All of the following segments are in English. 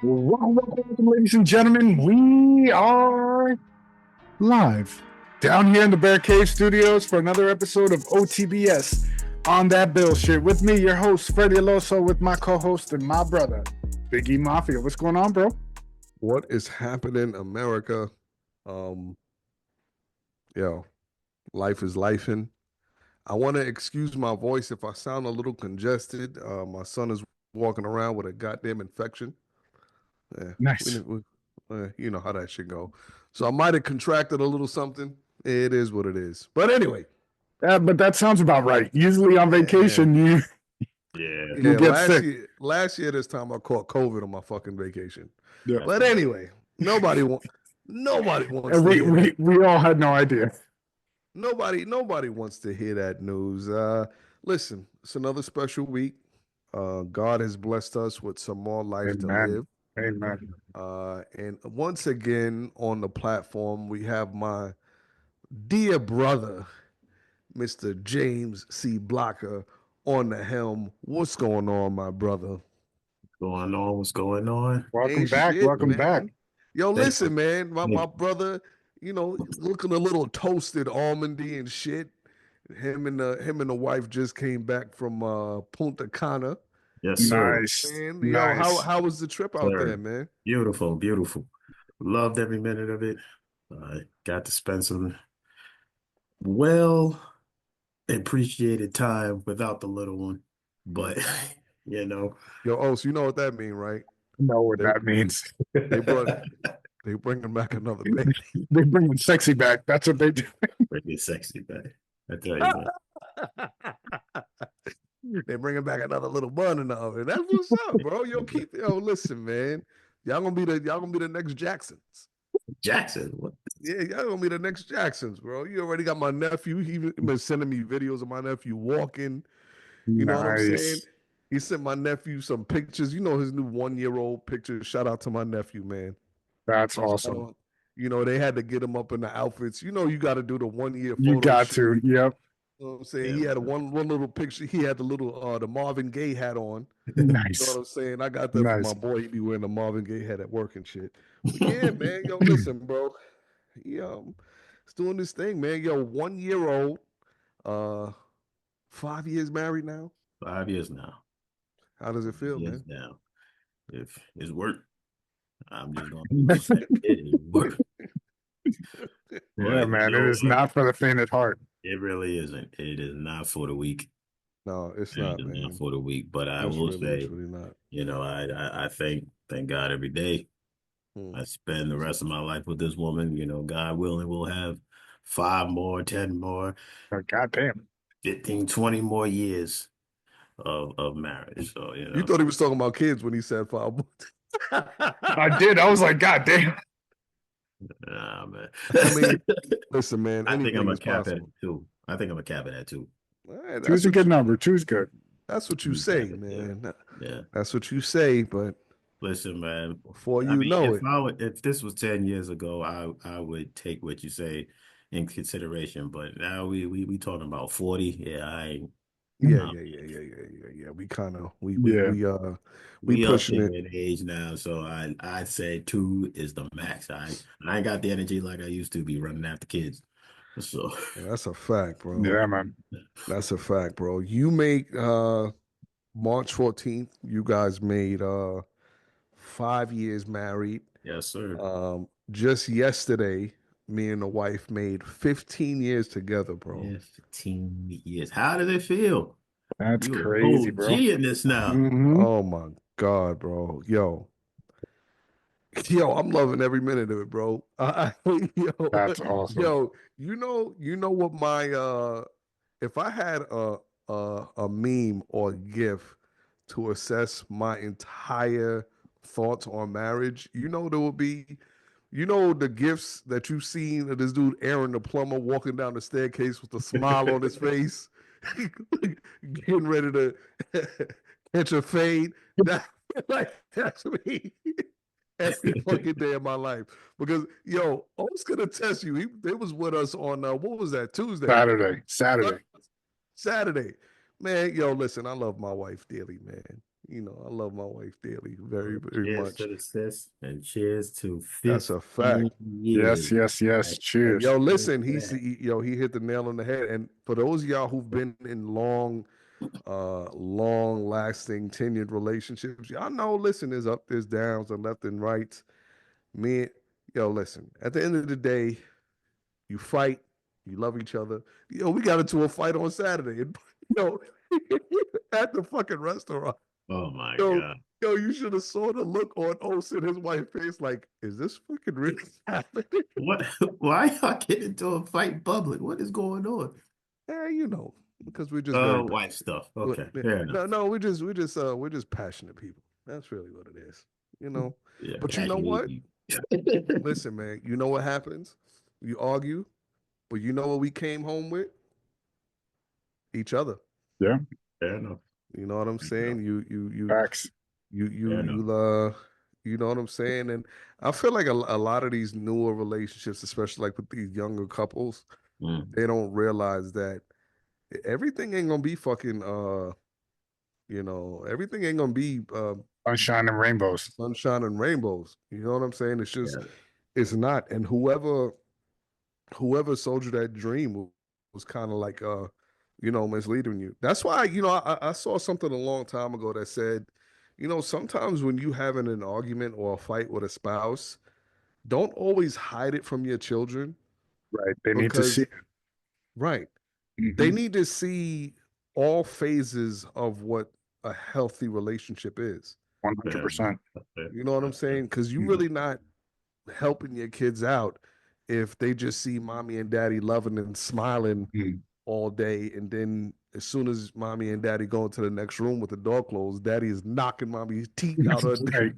Welcome, ladies and gentlemen. We are live down here in the Bear Cave Studios for another episode of OTBS on that Bill shit. With me, your host, Freddie Aloso, with my co-host and my brother, Big E Mafia. What's going on, bro? What is happening, America? Yo, life is lifing. I want to excuse my voice if I sound a little congested. My son is walking around with a goddamn infection. Yeah, Nice. you know how that should go. So I might have contracted a little something. It is what it is. But anyway, But that sounds about right. Usually on vacation, you yeah. get sick. Last year this time I caught COVID on my fucking vacation. Yeah. But anyway, nobody wants And to hear that. we all had no idea. Nobody wants to hear that news. Listen, it's another special week. God has blessed us with some more life to Amen. live. Amen. And once again on the platform, we have my dear brother, Mr. James C. Blocker, on the helm. What's going on, my brother? Going on? What's going on? Welcome Ain't back. shit, Welcome man. back. Yo, Thanks. listen, man. My brother, looking a little toasted, almondy and shit. Him and the wife just came back from Punta Cana. Yes, sir. Nice. Man, Nice. yo, how was the trip out Sir. there, man? Beautiful, beautiful. Loved every minute of it. Got to spend some well appreciated time without the little one. But you know, Yo, so you know what that mean, right? Know what that means. They bringing back another baby. They bring sexy back. That's what they do. pretty sexy back. I tell you that. They bringing back another little bun in the oven. That's what's up, bro. Listen, man. Y'all gonna be the next Jacksons. Jackson, what? Yeah, y'all gonna be the next Jacksons, bro. You already got my nephew. He been sending me videos of my nephew walking. You know what I'm saying? He sent my nephew some pictures. You know his new 1-year-old pictures. Shout out to my nephew, man. That's awesome. They had to get him up in the outfits. You got to do the 1-year photo You got shoot. to. Yep. You know what I'm saying? Yeah, He had one little picture. He had the little the Marvin Gaye hat on. Nice. You know what I'm saying? I got that from my boy. He be wearing the Marvin Gaye hat at work and shit. But yeah, man. Yo, listen, bro. It's doing this thing, man. Yo, 1-year-old, 5 years married now. 5 years now. How does it feel, Yes, man? now. If it's work, I'm just gonna it work. Yeah, man. It is not for the faint at heart. It really isn't. It is not for the weak. No, it's not, It is man. not for the weak. But I It's will really say, not. I thank God every day. I spend the rest of my life with this woman. God willing, we'll have 5 more, 10 more, Oh, goddamn. 15, 20 more years of marriage. So, You thought he was talking about kids when he said 5 more. I did. I was like, God damn. Nah, man. I mean, listen, man. I think I'm a cap at possible. 2. I think I'm a cap at 2. All right, Two's a good number. Two's good. That's what you say, man. Yeah. That's what you say, but listen, man. Before know it. If this was 10 years ago, I would take what you say in consideration. But now we talking about 40. Yeah, I ain't. Yeah. We pushing up it in age now, so I say 2 is the max. I ain't got the energy like I used to be running after kids. So that's a fact, bro. Yeah, man. That's a fact, bro. You make March 14th, you guys made 5 years married. Yes, sir. Just yesterday, me and the wife made 15 years together, bro. Yeah, 15 years. How does it feel? That's crazy, bro. In this now. Mm-hmm. Oh my God, bro. Yo, I'm loving every minute of it, bro. That's awesome. Yo, you know what my if I had a meme or GIF to assess my entire thoughts on marriage, there would be, the gifts that you've seen of this dude Aaron the plumber walking down the staircase with a smile on his face, getting ready to catch a fade. That's me. Every fucking day of my life. Because I was gonna test you. They was with us on what was that, Tuesday? Saturday. Saturday. Man, listen, I love my wife dearly, man. I love my wife dearly, very, very Cheers to much. the sis and cheers to That's a fact. 15 Yes, years. yes, yes. Right. And Cheers. yo, Cheers listen, to that. he hit the nail on the head. And for those of y'all who've been in long lasting tenured relationships, y'all know, listen, there's up, there's downs, and left and rights. Me, yo, listen, at the end of the day, you fight, you love each other. Yo, we got into a fight on Saturday, and yo, at the fucking restaurant. Oh my Yo, God. you should have saw the look on Osa and his wife's face, like, is this fucking really happening? What? Why y'all get into a fight in public? What is going on? Yeah, because we're just very Wife stuff. But Okay, fair no, enough. no, we're just passionate people. That's really what it is, you know. Yeah, But you know passionate. what? Listen, man, you know what happens? You argue, but you know what we came home with? Each other. Yeah, Fair enough. You know what I'm Fair enough. saying? facts. Fair enough. You know what I'm saying? And I feel like a lot of these newer relationships, especially like with these younger couples, Mm. they don't realize that everything ain't gonna be fucking everything ain't gonna be Sunshine and rainbows. sunshine and rainbows. You know what I'm saying? It's just Yeah. it's not. And whoever sold you that dream was kind of like misleading you. That's why, I saw something a long time ago that said, sometimes when you having an argument or a fight with a spouse, don't always hide it from your children Right. They need to see because it. right, they Mhm. need to see all phases of what a healthy relationship is. Fair enough. 100%. That's fair. You know what I'm That's fair. saying? Because you Mhm. really not helping your kids out if they just see mommy and daddy loving and smiling Mhm. all day, and then as soon as mommy and daddy go into the next room with the door closed, daddy is knocking mommy's teeth out her. Right.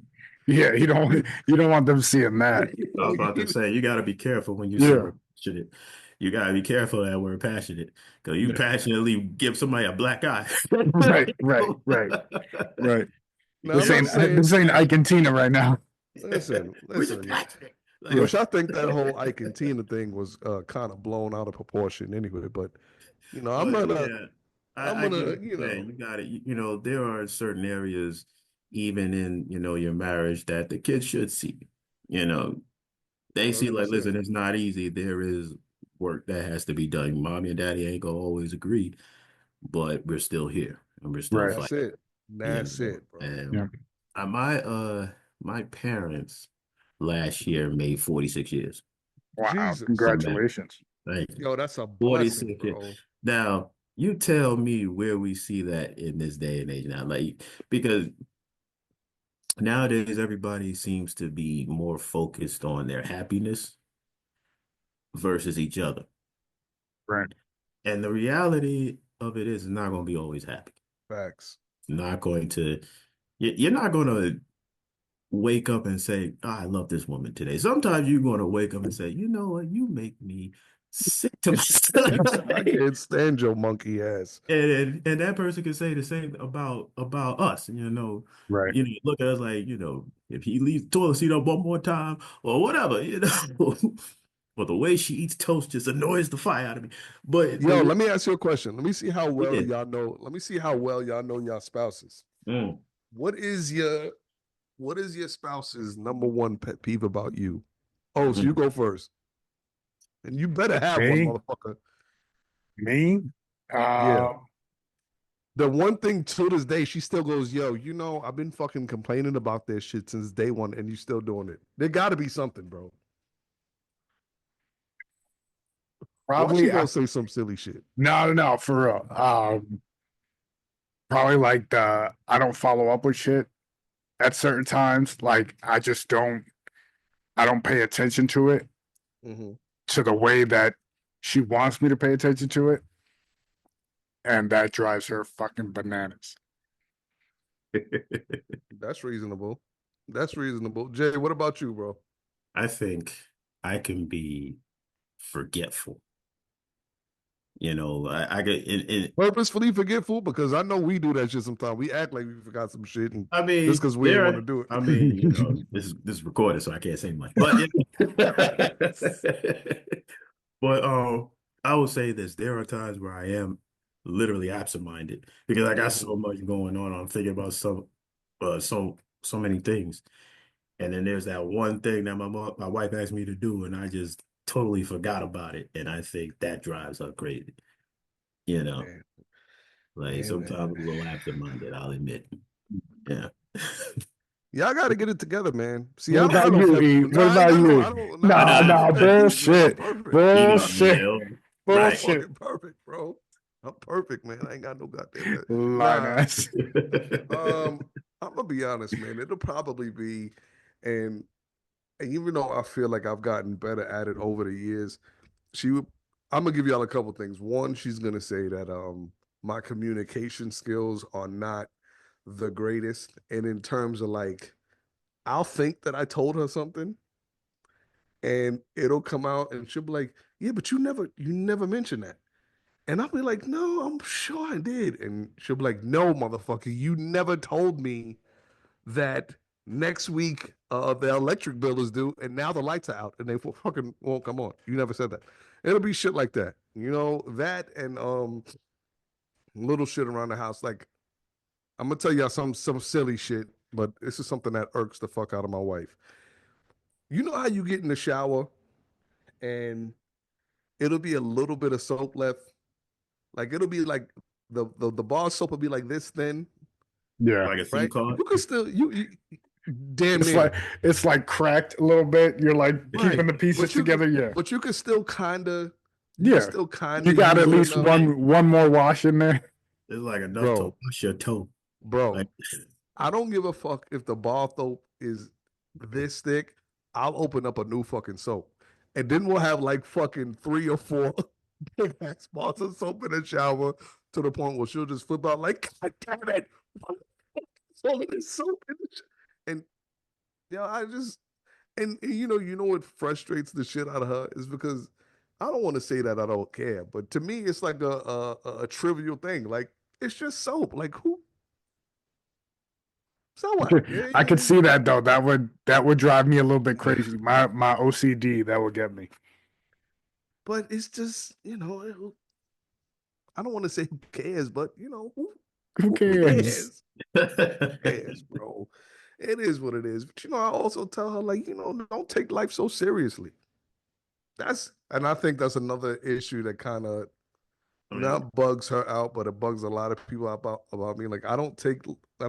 Yeah, you don't want them seeing that. I was about to say, you got to be careful when you say Yeah. we're passionate. You got to be careful that we're passionate because you Yeah. passionately give somebody a black eye. Right, right, right, right. Now I'm This not ain't saying, this ain't Ike and Tina right now. We're just listen, passionate. Yeah. which I think that whole Ike and Tina thing was kind of blown out of proportion anyway. But I'm But gonna yeah, I'm I get gonna what you're saying. You got it. There are certain areas, even in, your marriage that the kids should see. You know, they see like, 100%. listen, it's not easy. There is work that has to be done. Mommy and daddy ain't gonna always agree, but we're still here and we're still Right. That's fighting. it. That's it, bro. Yeah. And my parents last year made 46 years. Wow. Jesus. I'm married. Congratulations. Thank you. Yo, that's a blessing, 46 years. bro. Now, you tell me where we see that in this day and age now. Like, because nowadays everybody seems to be more focused on their happiness versus each other. Right. And the reality of it is it's not going to be always happy. Facts. Not going to, you're not going to wake up and say, oh, I love this woman today. Sometimes you're going to wake up and say, you know what, you make me sick to my I stomach. can't stand your monkey ass. And that person can say the same about us. Right. Look at us like, if he leaves the toilet seat up one more time or whatever, But the way she eats toast just annoys the fire out of me. But Yo, let me ask you a question. Let me see how well yeah. y'all know. Let me see how well y'all know your spouses. Mm. What is your spouse's number one pet peeve about you? Oh, so you Mm. go first. And you better have one, Me? motherfucker. Me? Yeah. Uh, The one thing to this day, she still goes, yo, I've been fucking complaining about this shit since day one, and you still doing it. There gotta be something, bro. Why she probably. gonna say some silly shit? No, for real. Probably like the I don't follow up with shit at certain times. Like I don't pay attention to it Mm-hmm. to the way that she wants me to pay attention to it, and that drives her fucking bananas. That's reasonable. That's reasonable. Jay, what about you, bro? I think I can be forgetful. I get in. Purposefully forgetful? Because I know we do that shit sometimes. We act like we forgot some shit, and I just mean, because we ain't want to do it. this is recorded, so I can't say much. But but I will say this: there are times where I am literally absent-minded because I got Mhm. so much going on. I'm thinking about so many things. And then there's that one thing that my wife asked me to do, and I just totally forgot about it. And I think that drives her crazy. You know, Man, like yeah, sometimes man. a little absent-minded, I'll admit. Yeah. Y'all got to get it together, man. See, What I don't about have no you, E? family. No, What I ain't about got no. I you? don't. No, I Nah, don't have Nah, no nah, family, man. I'm bullshit. perfect. you know me, Bullshit. yo. I'm Right. Bullshit. fucking perfect, bro. I'm perfect, man. I ain't got no goddamn. Line Nah, ass. um, I'm gonna be honest, man. It'll probably be, and and even though I feel like I've gotten better at it over the years, she would. I'm gonna give y'all a couple things. One, she's gonna say that my communication skills are not the greatest, and in terms of like, I'll think that I told her something, and it'll come out, and she'll be like, "Yeah, but you never mentioned that." And I'll be like, no, I'm sure I did. And she'll be like, no, motherfucker, you never told me that next week the electric bill is due and now the lights are out and they fucking won't come on. You never said that. It'll be shit like that. You know, that and little shit around the house. Like, I'm gonna tell y'all some silly shit, but this is something that irks the fuck out of my wife. You know how you get in the shower and it'll be a little bit of soap left? Like it'll be like the bar soap will be like this thin, Yeah. Like a SIM right? card. You can still you damn It's near like it's like cracked a little bit. You're like right, keeping the pieces but you can together. Yeah. but you can still Yeah. You got use at it least enough, one more wash in there. It's like enough to bro, wash your toe. bro. Like, I don't give a fuck if the bar soap is this thick. I'll open up a new fucking soap, and then we'll have like fucking 3 or 4 big ass bars of soap in the shower to the point where she'll just flip out like, God damn it, all of this soap in the and I just and you know what frustrates the shit out of her is because I don't want to say that I don't care, but to me it's like a trivial thing. Like it's just soap. Like who? So what? Yeah, I could yeah. see that though. That would drive me a little bit crazy. My OCD that would get me. But it's just I don't want to say who cares, but Who who cares? cares? Who cares, bro? It is what it is. But I also tell her like don't take life so seriously. And I think that's another issue that kind of I mean, not bugs her out, but it bugs a lot of people about me. Like I'm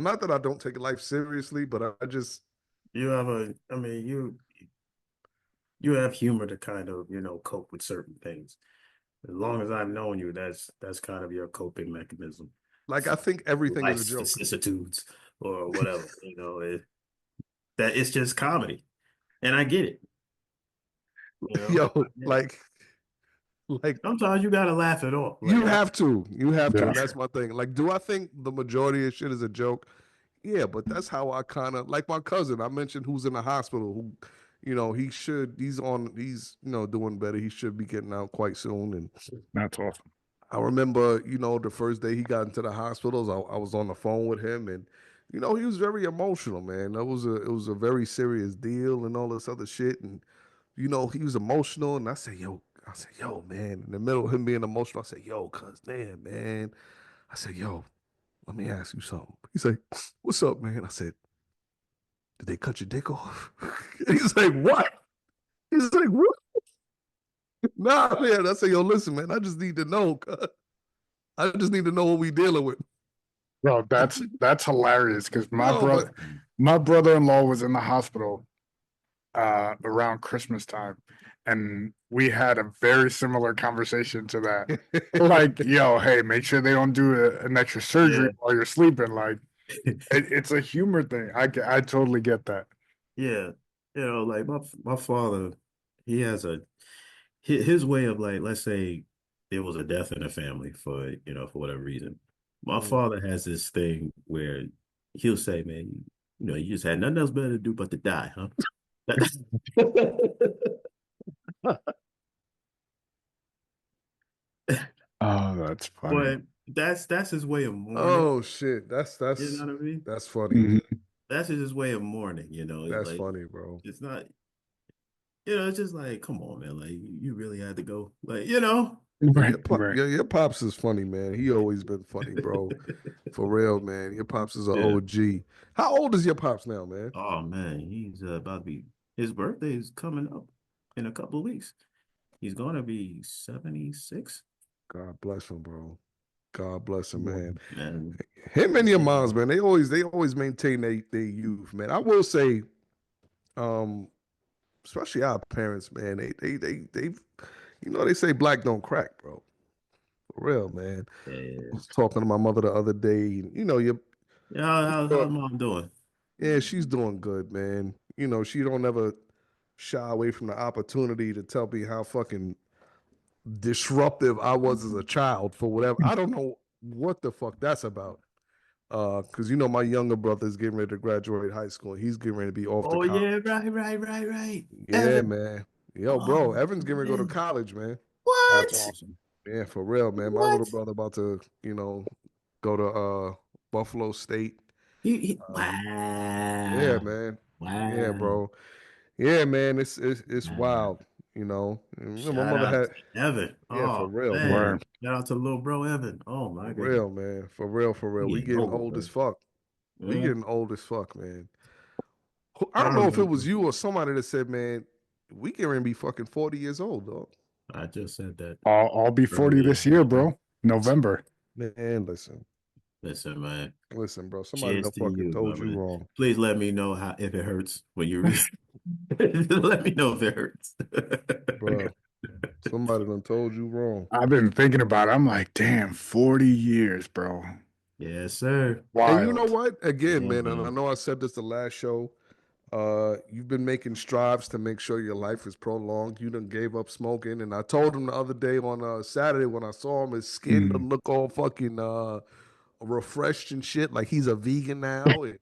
not that I don't take life seriously, but I just I mean, you have humor to kind of, cope with certain things. As long as I've known you, that's kind of your coping mechanism like I for think everything is a life's joke. vicissitudes or whatever. That it's just comedy, and I get it. I Yo, get it. like Sometimes you gotta laugh it off. Like, you have to, Yeah. and that's my thing. Like, do I think the majority of shit is a joke? Yeah, but that's how I kind of like my cousin. I mentioned who's in the hospital. Who, he's doing better. He should be getting out quite soon. And That's awesome. I remember, the first day he got into the hospitals, I was on the phone with him, and he was very emotional, man. It was a very serious deal and all this other shit, and he was emotional, and I said, yo, man, in the middle of him being emotional, I said, yo, cuz, damn, man. I said, yo, let me ask you something. He's like, what's up, man? I said, did they cut your dick off? He's like, what? He's like, what? Nah, man. I said, yo, listen, man, I just need to know, cuz. I just need to know what we dealing with. Bro, that's hilarious because my No, but brother my brother-in-law was in the hospital around Christmas time, and we had a very similar conversation to that. Like, yo, hey, make sure they don't do an extra surgery yeah, while you're sleeping. Like, it's a humor thing. I totally get that. yeah. Like my father, he has his way of, like, let's say there was a death in the family for whatever reason. My mm. father has this thing where he'll say, man, you just had nothing else better to do but to die, huh? Oh, that's funny. But that's his way of mourning. Oh shit, that's You know that's what I mean? that's funny. Mhm. That's his way of mourning. It's That's like, funny, bro. it's not. It's just like, come on, man. Like, you really had to go. Like, Right, right. Your pops is funny, man. He always been funny, bro. For real, man. Your pops is an Yeah. OG. How old is your pops now, man? Oh man, he's about to be. His birthday is coming up in a couple of weeks. He's gonna be 76. God bless him, bro. God bless him, man. And Him and your moms, man. They always maintain their youth, man. I will say, um, especially our parents, man. They they say black don't crack, bro. For real, man. I yeah. was talking to my mother the other day, and Yeah, I'm how's sure, mom doing? yeah, she's doing good, man. She don't ever shy away from the opportunity to tell me how fucking disruptive I was as a child for whatever. I don't know what the fuck that's about. Because my younger brother's getting ready to graduate high school. He's getting ready to be off to Oh yeah, college. right. Yeah, Evan. man. Yo, Oh bro, Evan's getting ready to go to man. college, man. That's What? awesome. Yeah, for real, man. My little What? brother about to, go to Buffalo State. Um, yeah, Wow. man. Yeah, Wow. bro. Yeah, man. It's Wow. wild, you know. My Shout mother out had, to Evan. yeah, for Oh real, man. Word. man. Shout out to little bro Evan. Oh For my goodness. real, man. For real, for real. He We getting getting old, old as bro. fuck. We Yeah. getting old as fuck, man. I I don't know if it was remember. you or somebody that said, man, we getting ready to be fucking 40 years old, dog. I just said that I'll be 40 earlier this this year, year. bro. November. Man, listen. Listen, man. Listen, bro. Somebody Cheers done to fucking you, my told you man. wrong. Please let me know how if it hurts when you read. Let me know if it hurts. Bro, somebody done told you wrong. I've been thinking about it. I'm like, damn, 40 years, bro. Yes, sir. And you know Wild. what? Again, Yeah, man, and I man. know I said this the last show. You've been making strives to make sure your life is prolonged. You done gave up smoking. And I told him the other day on Saturday when I saw him, his skin Mm. done look all fucking refreshed and shit, like he's a vegan now and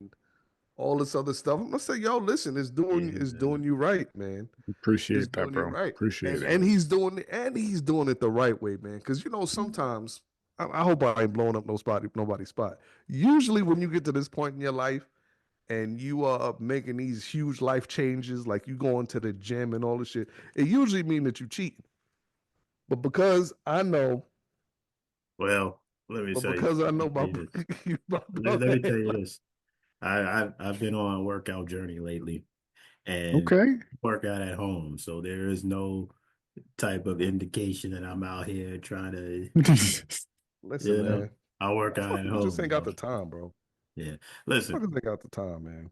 all this other stuff. I'm gonna say, yo, listen, Yeah, it's man. doing you right, man. It's Appreciate that, doing you bro. right. Appreciate it. And he's doing it the right way, man. Because sometimes I hope I ain't blowing up nobody's spot. Usually when you get to this point in your life and you are making these huge life changes, like you going to the gym and all this shit, it usually mean that you cheating. But because I know, Well, let me but say, let because I me know tell you this. my Let brother me tell ain't you like, this. I've been on a workout journey lately and Okay. work out at home. So there is no type of indication that I'm out here trying to, listen, you know, man. I work out at Motherfuckers just home, ain't got bro. the time, bro. Yeah. Listen, Motherfuckers ain't got the time, man.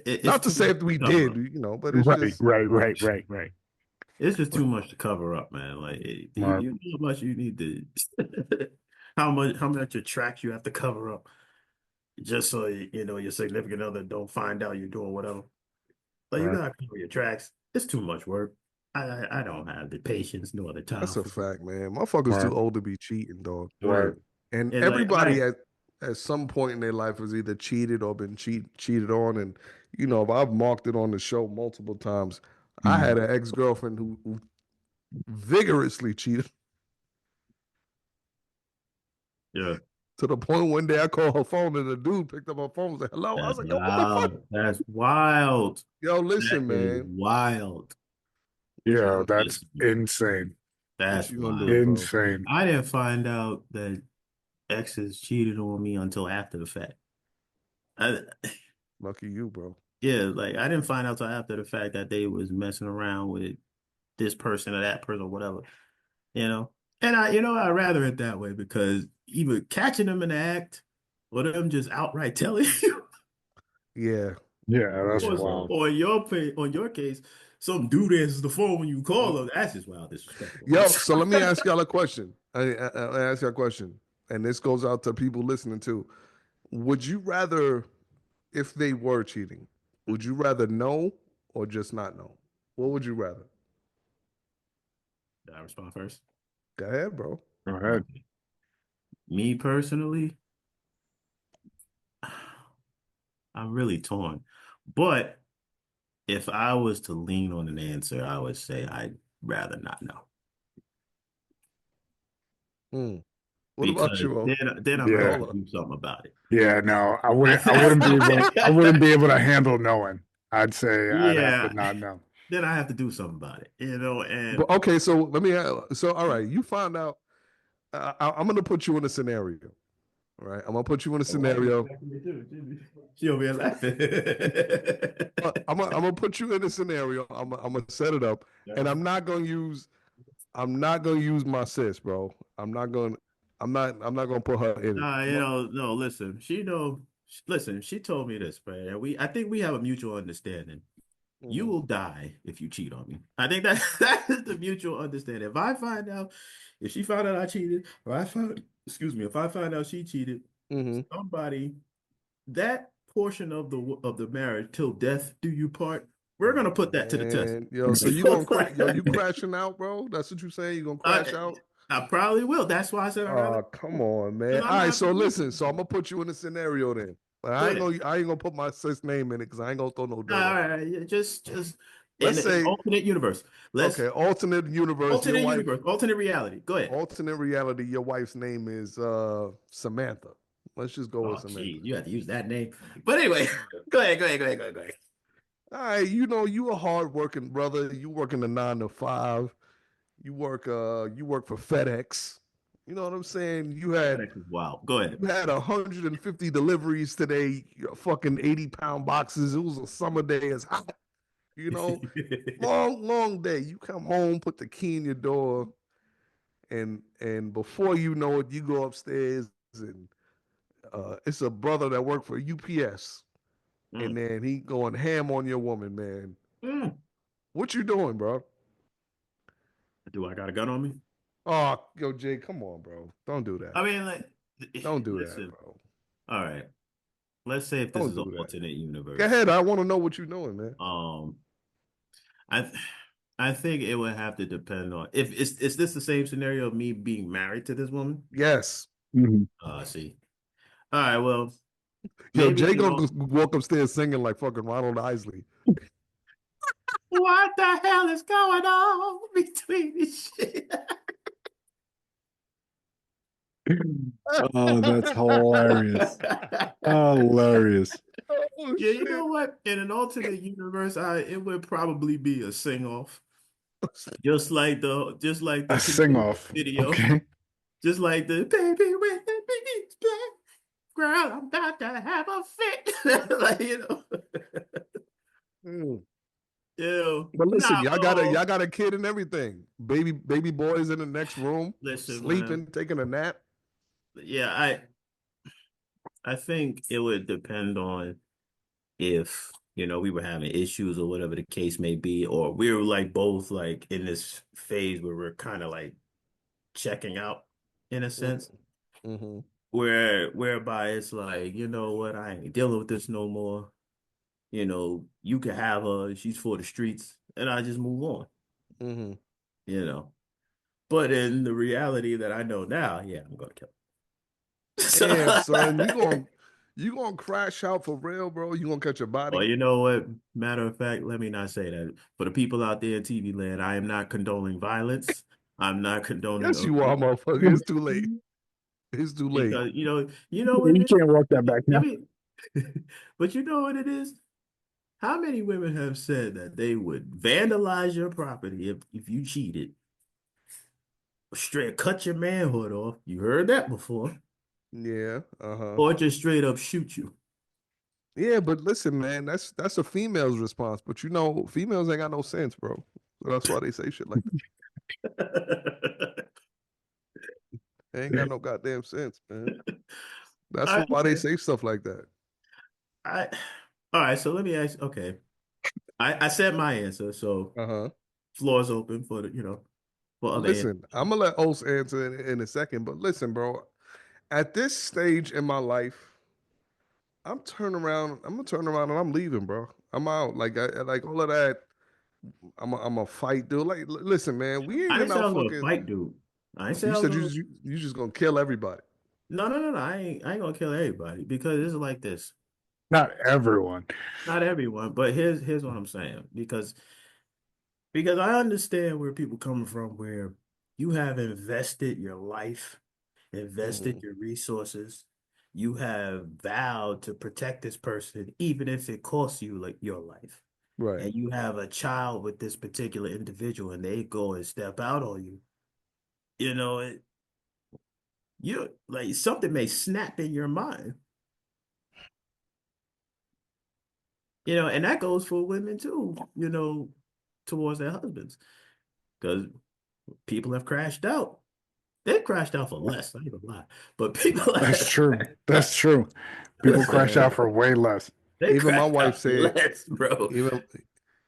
it's Not to too say much if to we cover did, up. but it's Right, just right, right, right, right. It's just too much to cover up, man. Like Right. you know how much you need to how much your tracks you have to cover up just so you know your significant other don't find out you're doing whatever. Like you Right. gotta cover your tracks. It's too much work. I don't have the patience nor the time that's a for it. fact, man. Motherfuckers too Right. old to be cheating, dog. Right. Word. And And like everybody at some point in their life has either cheated or been cheated on. And I've marked it on the show multiple times. I Mm. had an ex-girlfriend who vigorously cheated yeah, to the point one day I called her phone and the dude picked up her phone and said, "Hello." I was that's like, "Yo, what the fuck?" wild. That's wild. Yo, That listen, is man. wild. What you Yeah, gonna do? that's Listen, insane. What that's you gonna do, wild. bro? Insane. I didn't find out that exes cheated on me until after the fact. I, Lucky you, bro. yeah, like I didn't find out till after the fact that they was messing around with this person or that person or whatever, you know. And I'd rather it that way because either catching them in the act or them just outright telling you, Yeah, Yeah, that's yeah, or, bro. wild. or in your case, some dude answers the phone when you call them. That's just wild disrespectful. Yo, so let me ask y'all a question. I ask y'all a question, and this goes out to people listening too. Would you rather, if they were cheating, would you rather know or just not know? What would you rather? Did I respond first? Go ahead, bro. Go ahead. Okay. Me personally, I'm really torn. But if I was to lean on an answer, I would say I'd rather not know. Hmm. What about Because you? Oh, then I'm gonna have Yeah. to hold do something about it. Yeah, no, I wouldn't be able to handle knowing. I'd say I'd have to Yeah, not know. then I have to do something about it, and But okay, so let me. So all right, you find out. I'm gonna put you in a scenario. All right, I'm gonna put you in a the wife is scenario. laughing at me too. She over here laughing. I'm gonna put you in a scenario. I'm gonna set it up, and Yeah. I'm not gonna use my sis, bro. I'm not gonna put her in it. Nah, no, listen. Listen, she told me this, man. I think we have a mutual understanding. You Mhm. will die if you cheat on me. I think that that is the mutual understanding. If she found out I cheated, or if I find out she cheated, Mhm. somebody, that portion of the marriage till death do you part, we're gonna Oh put that to the test. man, yo, so you gonna yo, you crashing out, bro? That's what you saying? You gonna crash I, out? I probably will. That's why I said I gotta, Oh, come on, man. because I'm All gonna right, have to so do listen. So I'm something. gonna put you in a scenario then. But Go ahead. I ain't gonna put my sis name in it because I ain't gonna throw no All dirt on her. right, yeah, just Let's in say, alternate universe. Let's okay, alternate reality. Go ahead. alternate reality, your wife's name is Samantha. Let's just go with Oh, Samantha. geez, you have to use that name. But anyway, go ahead. All right, you know, you a hard working brother. You working the 9 to 5. You work for FedEx. You know what I'm saying? FedEx is wild. Go ahead. You had 150 deliveries today, fucking 80-pound boxes. It was a summer day, it's hot, you know, long day. You come home, put the key in your door, and before you know it, you go upstairs and it's a brother that worked for UPS, and Mm, then he going ham on your woman, man. mm. What you doing, bro? Do I got a gun on me? Oh, yo, Jay, come on, bro. Don't do that. I mean, like, Don't do that, listen. bro. All right. Let's say if this Don't is an do that. alternate Go universe. ahead. I want to know what you're doing, man. Um, I th- I think it would have to depend on if is this the same scenario of me being married to this woman? Yes. Mhm. See. All right, well, Yo, maybe Jay you gonna know walk upstairs singing like fucking Ronald Isley. what the hell is going on between this shit? Oh, that's hilarious. Hilarious. Oh Yeah, you shit. know what? In an alternate universe, it would probably be a sing off, just like the A sing Contagion off. video, Okay. just like the baby with the beats black girl, I'm about to have a fit, like Mm. But nah, listen, y'all got a kid and everything. Baby boy's in the next room, listen, man, sleeping, taking a nap. yeah, I think it would depend on if we were having issues or whatever the case may be, or we were like both like in this phase where we're kind of like checking out in a sense, Mm-hmm. whereby it's like, you know what, I ain't dealing with this no more. You can have her, she's for the streets, and I just move on, Mm-hmm. you know. But in the reality that I know now, yeah, I'm gonna kill her. Damn, son, So, you gonna crash out for real, bro? You gonna catch a well, body? you know what? Matter of fact, let me not say that. For the people out there in TV land, I am not condoning violence. I'm not condoning Yes, you are, abuse motherfucker. It's too late. It's too late. because you know what You it is. can't walk that back Let now. me, but you know what it is. How many women have said that they would vandalize your property if you cheated, straight cut your manhood off? You heard that before, Yeah. Uh-huh. or just straight up shoot you. Yeah, but listen, man, that's a female's response. But you know, females ain't got no sense, bro. So that's why they say shit like that. They ain't got no goddamn sense, man. That's I, why they say stuff like that. I, all right. So let me ask. Okay, I said my answer. So Uh-huh. floor's open for for other answers. Listen, I'm gonna let Os answer in a second, but listen, bro. At this stage in my life, I'm gonna turn around and I'm leaving, bro. I'm out. Like all of that. I'm a fight, dude. Like, listen, man, we ain't I ain't getting say out I was gonna fucking. fight, dude. I ain't say You I was said gonna. you just gonna kill everybody. No, no, no, no. I ain't gonna kill everybody because it's like this. Not everyone. Not everyone, but here's what I'm saying because I understand where people coming from, where you have invested your life, invested Mm-hmm. your resources, you have vowed to protect this person, even if it costs you like your life. Right. and you have a child with this particular individual and they go and step out on you, you know, you like something may snap in your mind, you know, and that goes for women too, you know, towards their husbands. Because people have crashed out. They've crashed out for less, not even lie. But people That's have, true. That's true. People listen, crash out for way less. they Even my crashed wife out for said, less, bro.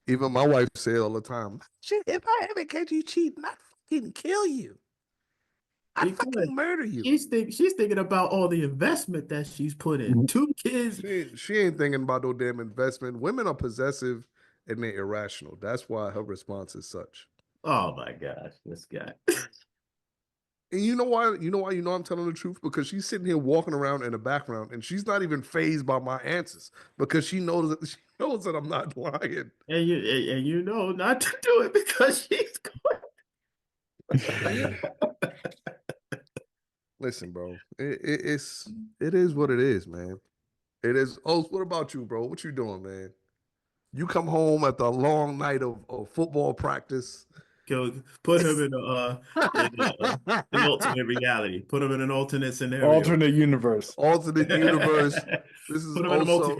even my wife said all the time, shit, if I ever catch you cheating, I'd fucking kill you. I'd Because fucking murder you. she's thinking about all the investment that she's put in. 2 kids. She ain't thinking about no damn investment. Women are possessive and they're irrational. That's why her response is such. Oh my gosh, this guy. And you know why? You know I'm telling the truth? Because she's sitting here walking around in the background and she's not even fazed by my answers because she knows that I'm not lying. And you know not to do it because she's Yeah. going. Listen, bro. It is what it is, man. It is. Oh, what about you, bro? What you doing, man? You come home after a long night of football practice. Put him in an alternate reality. Put him in an alternate scenario. Alternate universe. Alternate universe. This is Put him in a also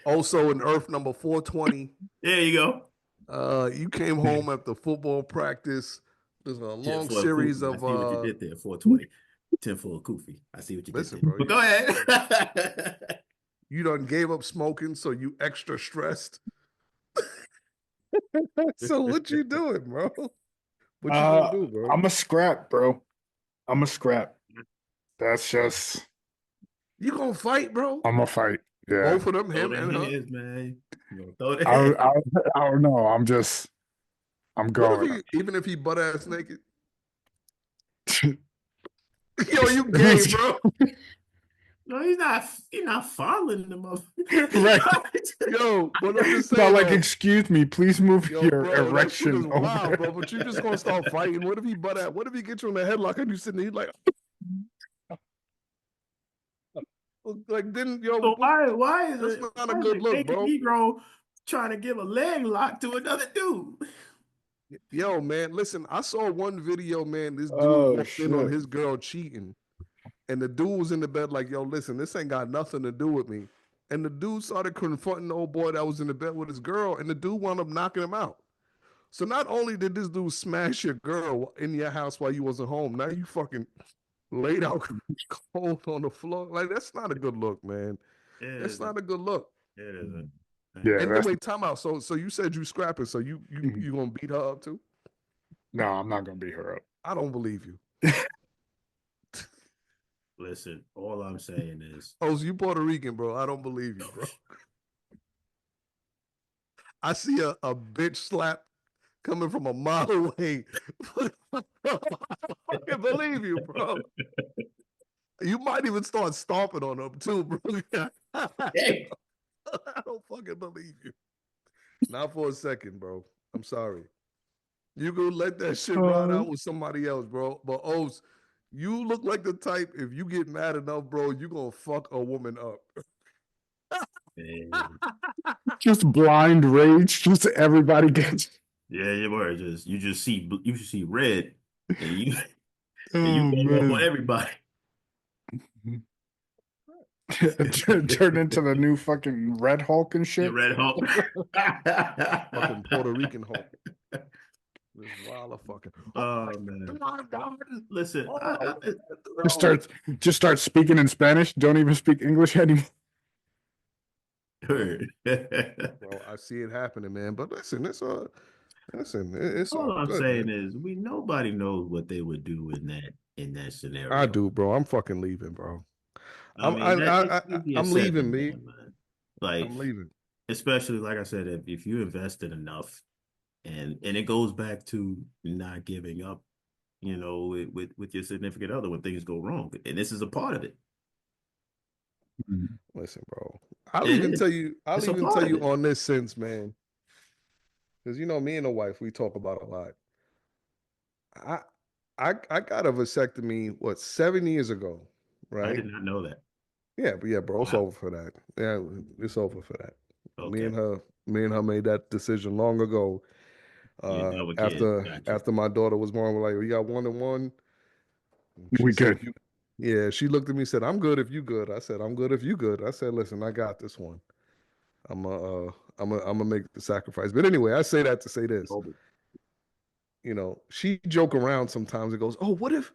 multiverse. in Earth number 420. There you go. You came home after football practice. There's a 10 long for a series Kofi. I of see what you did there. 420. 10 for a Kofi. I see what you did listen, there. bro. But go ahead. You done gave up smoking, so you extra stressed. So what you doing, bro? What you gonna do, bro? I'm a scrap, bro. I'm a scrap. That's just You gonna fight, bro? I'm a fight. Yeah. Both of them, Throw him them and her. hands, man. Throw the I, hands. I don't know. I'm What if going. even if he butt ass naked? Yo, you gay, bro. No, he's not. He's not following them up. Right. Yo, but I'm just Not saying, like, though, excuse me, please move yo, your bro, that shit is erection over wild, there. bro. But you just gonna start fighting. What if he butt ass? What if he get you in the headlock and you sitting there like, then yo, So why is that's it not a good look, naked bro. Negro trying to give a leg lock to another dude? Yo, man, listen, I saw one video, man. This dude Oh walked in on shit. his girl cheating, and the dude was in the bed like, yo, listen, this ain't got nothing to do with me. And the dude started confronting the old boy that was in the bed with his girl, and the dude wound up knocking him out. So not only did this dude smash your girl in your house while you wasn't home, now you fucking laid out cold on the floor. Like, that's not a good look, man. That's not a good look. It isn't. Yeah, And then that's wait, time out. So you said you scrapping. So you gonna beat her up too? no, I'm not gonna beat her up. I don't believe you. Listen, all I'm saying is, Oh, so you Puerto Rican, bro. I don't believe you, bro. I see a bitch slap coming from a mile away. I fucking believe you, bro. You might even start stomping on them too, bro. hey, I don't fucking believe you. Not for a second, bro. I'm sorry. You gonna let that shit ride out with somebody else, bro. But O's, you look like the type, if you get mad enough, bro, you gonna fuck a woman up. man. Just blind rage. Just everybody gets. Yeah, you were you just see red, and you Oh go off on man. everybody. Turn into the new fucking Red Hulk and The shit. Red Hulk. Fucking Puerto Rican Hulk. This wild fucking. Oh man. Listen, Just start speaking in Spanish. Don't even speak English anymore. Bro, I see it happening, man. But listen, it's all all I'm good, saying man. is nobody knows what they would do in that scenario. I do, bro. I'm fucking leaving, bro. I mean, it could be a I'm leaving, second, me. man. Like, I'm leaving. especially like I said, if you invested enough, and it goes back to not giving up, you know, with your significant other when things go wrong, and this is a part of it. Listen, bro. I'll It even is. tell you. I'll It's a even part tell of you it. on this sense, man. Because you know, me and the wife, we talk about a lot. I I got a vasectomy 7 years ago, I right? did not know that. Yeah, but yeah, bro, it's Wow. over for that. Yeah, it's over for that. Me Okay. and her, Me and her made that decision long ago. Yeah, double kids. After Gotcha. after my daughter was born, we're like, we got 1 and 1. She We said, good. yeah, she looked at me and said, I'm good if you good. I said, I'm good if you good. I said, listen, I got this one. I'm gonna make the sacrifice. But anyway, I say that to say this. Noble. She joke around sometimes and goes, oh, what if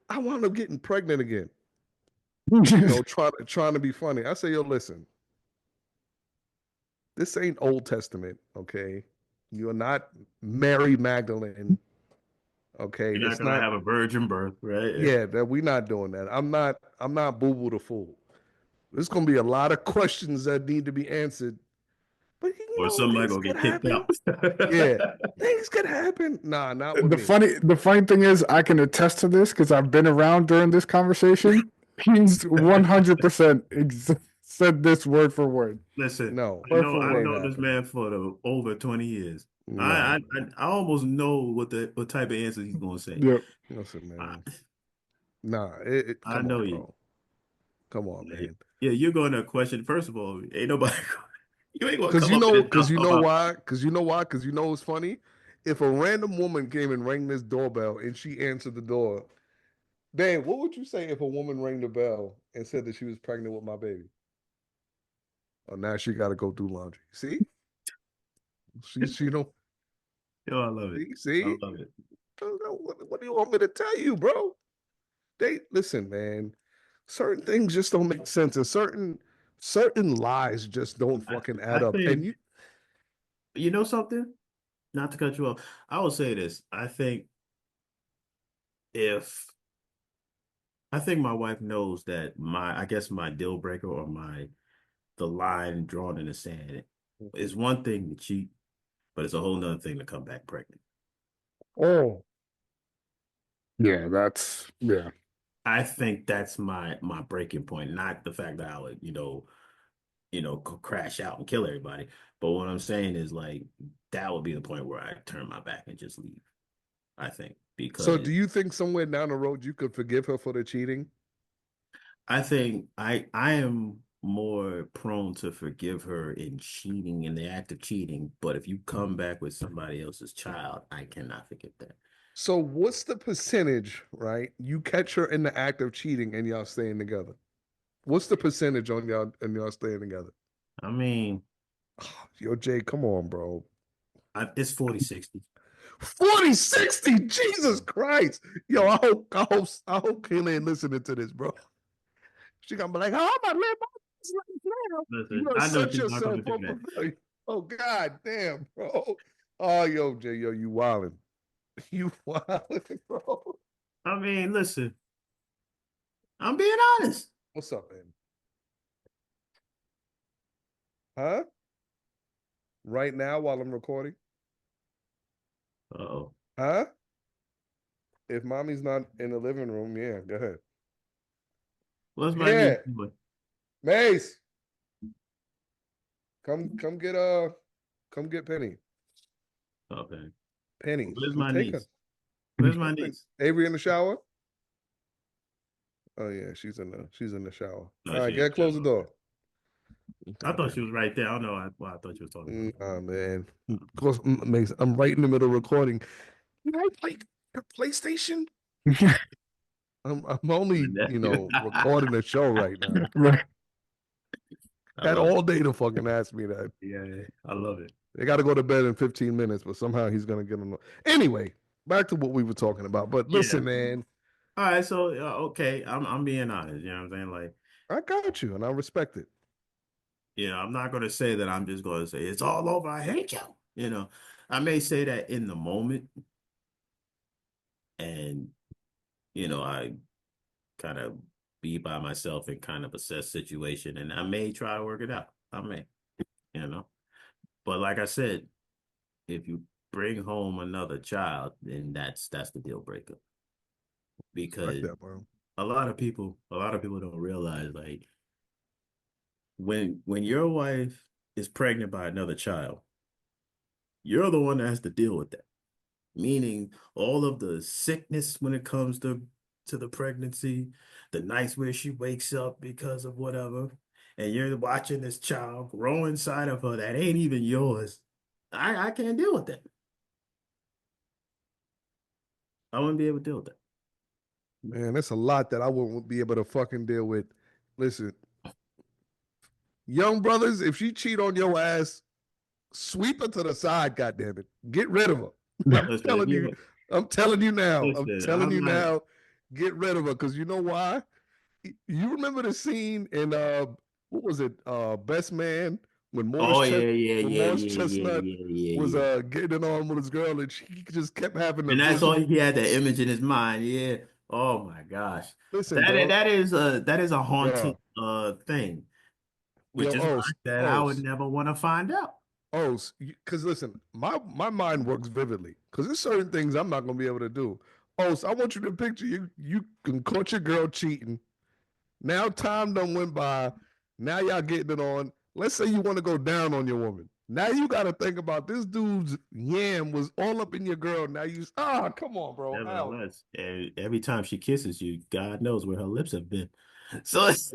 I wound up getting pregnant again? Trying to be funny. I say, yo, listen, this ain't Old Testament, okay? You're not Mary Magdalene, okay? You're not It's gonna not, have a virgin birth, right? yeah, that we're not doing that. I'm not Boo Boo the Fool. There's gonna be a lot of questions that need to be answered. But Or somebody things gonna could get kicked happen. out. Yeah, things could happen. Nah, not with The me. funny thing is, I can attest to this because I've been around during this conversation. He's 100% said this word for word. Listen, No, Word for I've it ain't word. known this happening. man for over 20 years. Nah, I I, man. I almost know what type of answer he's gonna say. Yep. Listen, I, man. Nah, I come know on, you. bro. Come on, Yeah, man. yeah, you're going to question. First of all, ain't nobody. You ain't gonna Cause come you up in know, this cause house you talking know about. why? Cause you know what's funny? If a random woman came and rang this doorbell and she answered the door, babe, what would you say if a woman rang the bell and said that she was pregnant with my baby? Oh, now she got to go do laundry. See, she don't Yo, I love it. I see. love it. What do you want me to tell you, bro? They listen, man. Certain things just don't make sense, and certain lies just don't fucking I add up. think And you, you know something. Not to cut you off, I will say this. If I think my wife knows that I guess my deal breaker or the line drawn in the sand is one thing to cheat, but it's a whole nother thing to come back pregnant. oh, Yeah, yeah. I think that's my breaking point, not the fact that I would, crash out and kill everybody. But what I'm saying is like that would be the point where I turn my back and just leave. I think so because do you think somewhere down the road you could forgive her for the cheating? I think I am more prone to forgive her in cheating in the act of cheating, but if you come back with somebody else's child, I cannot forgive that. So what's the percentage, right? You catch her in the act of cheating and y'all staying together. What's the percentage on y'all and y'all staying together? I mean, Yo, Jay, come on, bro. it's 40-60. 40-60. Jesus Christ. Yo, I hope Kayla ain't listening to this, bro. She gonna be like, oh, I'm gonna live my life now. You Listen, gonna I know set she's not yourself going to do up that. for failure. Oh god damn, bro. Oh yo, Jay, yo, you wildin'. You wildin', bro. I mean, listen, I'm being honest. What's up, man? Huh? Right now while I'm recording? Uh-oh. Huh? If mommy's not in the living room, yeah, go ahead. What's my Yeah, niece doing? Mace, come get Penny. Okay. Penny, Where's come my take her. niece? Where's my niece? Avery in the shower? Oh yeah, she's in the shower. No, All right, she ain't. get close the door. I Okay, thought she Penny. was right there. I don't know why I thought you was talking about. Nah, man. Close, Mace, I'm right in the middle of recording. You know, like a PlayStation. I'm only, Nephew. recording a show right now. Right. I Had love it. all day to fucking ask me that. Yeah, I love it. They got to go to bed in 15 minutes, but somehow he's gonna get them. Anyway, back to what we were talking about. But Yeah. listen, man, All right, so okay, I'm being honest. You know what I'm saying? Like, I got you, and I respect it. I'm not gonna say that I'm just gonna say it's all over. I hate you. I may say that in the moment, and I kind of be by myself and kind of assess situation, and I may try to work it out. I may, you know. But like I said, if you bring home another child, then that's the deal breaker. Respect Because that, bro. a lot of people don't realize like when your wife is pregnant by another child, you're the one that has to deal with that. Meaning all of the sickness when it comes to the pregnancy, the nights where she wakes up because of whatever, and you're watching this child grow inside of her that ain't even yours. I can't deal with that. I wouldn't be able to deal with that. Man, that's a lot that I wouldn't be able to fucking deal with. Listen, young brothers, if she cheat on your ass, sweep her to the side, goddammit. Get rid of her. I'm Listen, if telling you, you I'm telling you now. I'm listen, telling I'm you not. now, get rid of her. Cause you know why? You remember the scene in what was it? Best Man when Oh yeah, yeah, When yeah, Morris yeah, yeah, Chestnut yeah, yeah, was yeah. getting it on with his girl and she just kept having a And that's all vision. he had, that image in his mind. Yeah. Oh my gosh. Listen, That dog. that is a haunting Bro. thing, Yo, which is why that I would never want to find out. because listen, my mind works vividly. Because there's certain things I'm not gonna be able to do. So I want you to picture you can catch your girl cheating. Now time done went by. Now y'all getting it on. Let's say you want to go down on your woman. Now you got to think about this dude's yam was all up in your girl. Now come on, bro. Hell. Nevertheless, every time she kisses you, God knows where her lips have been. So it's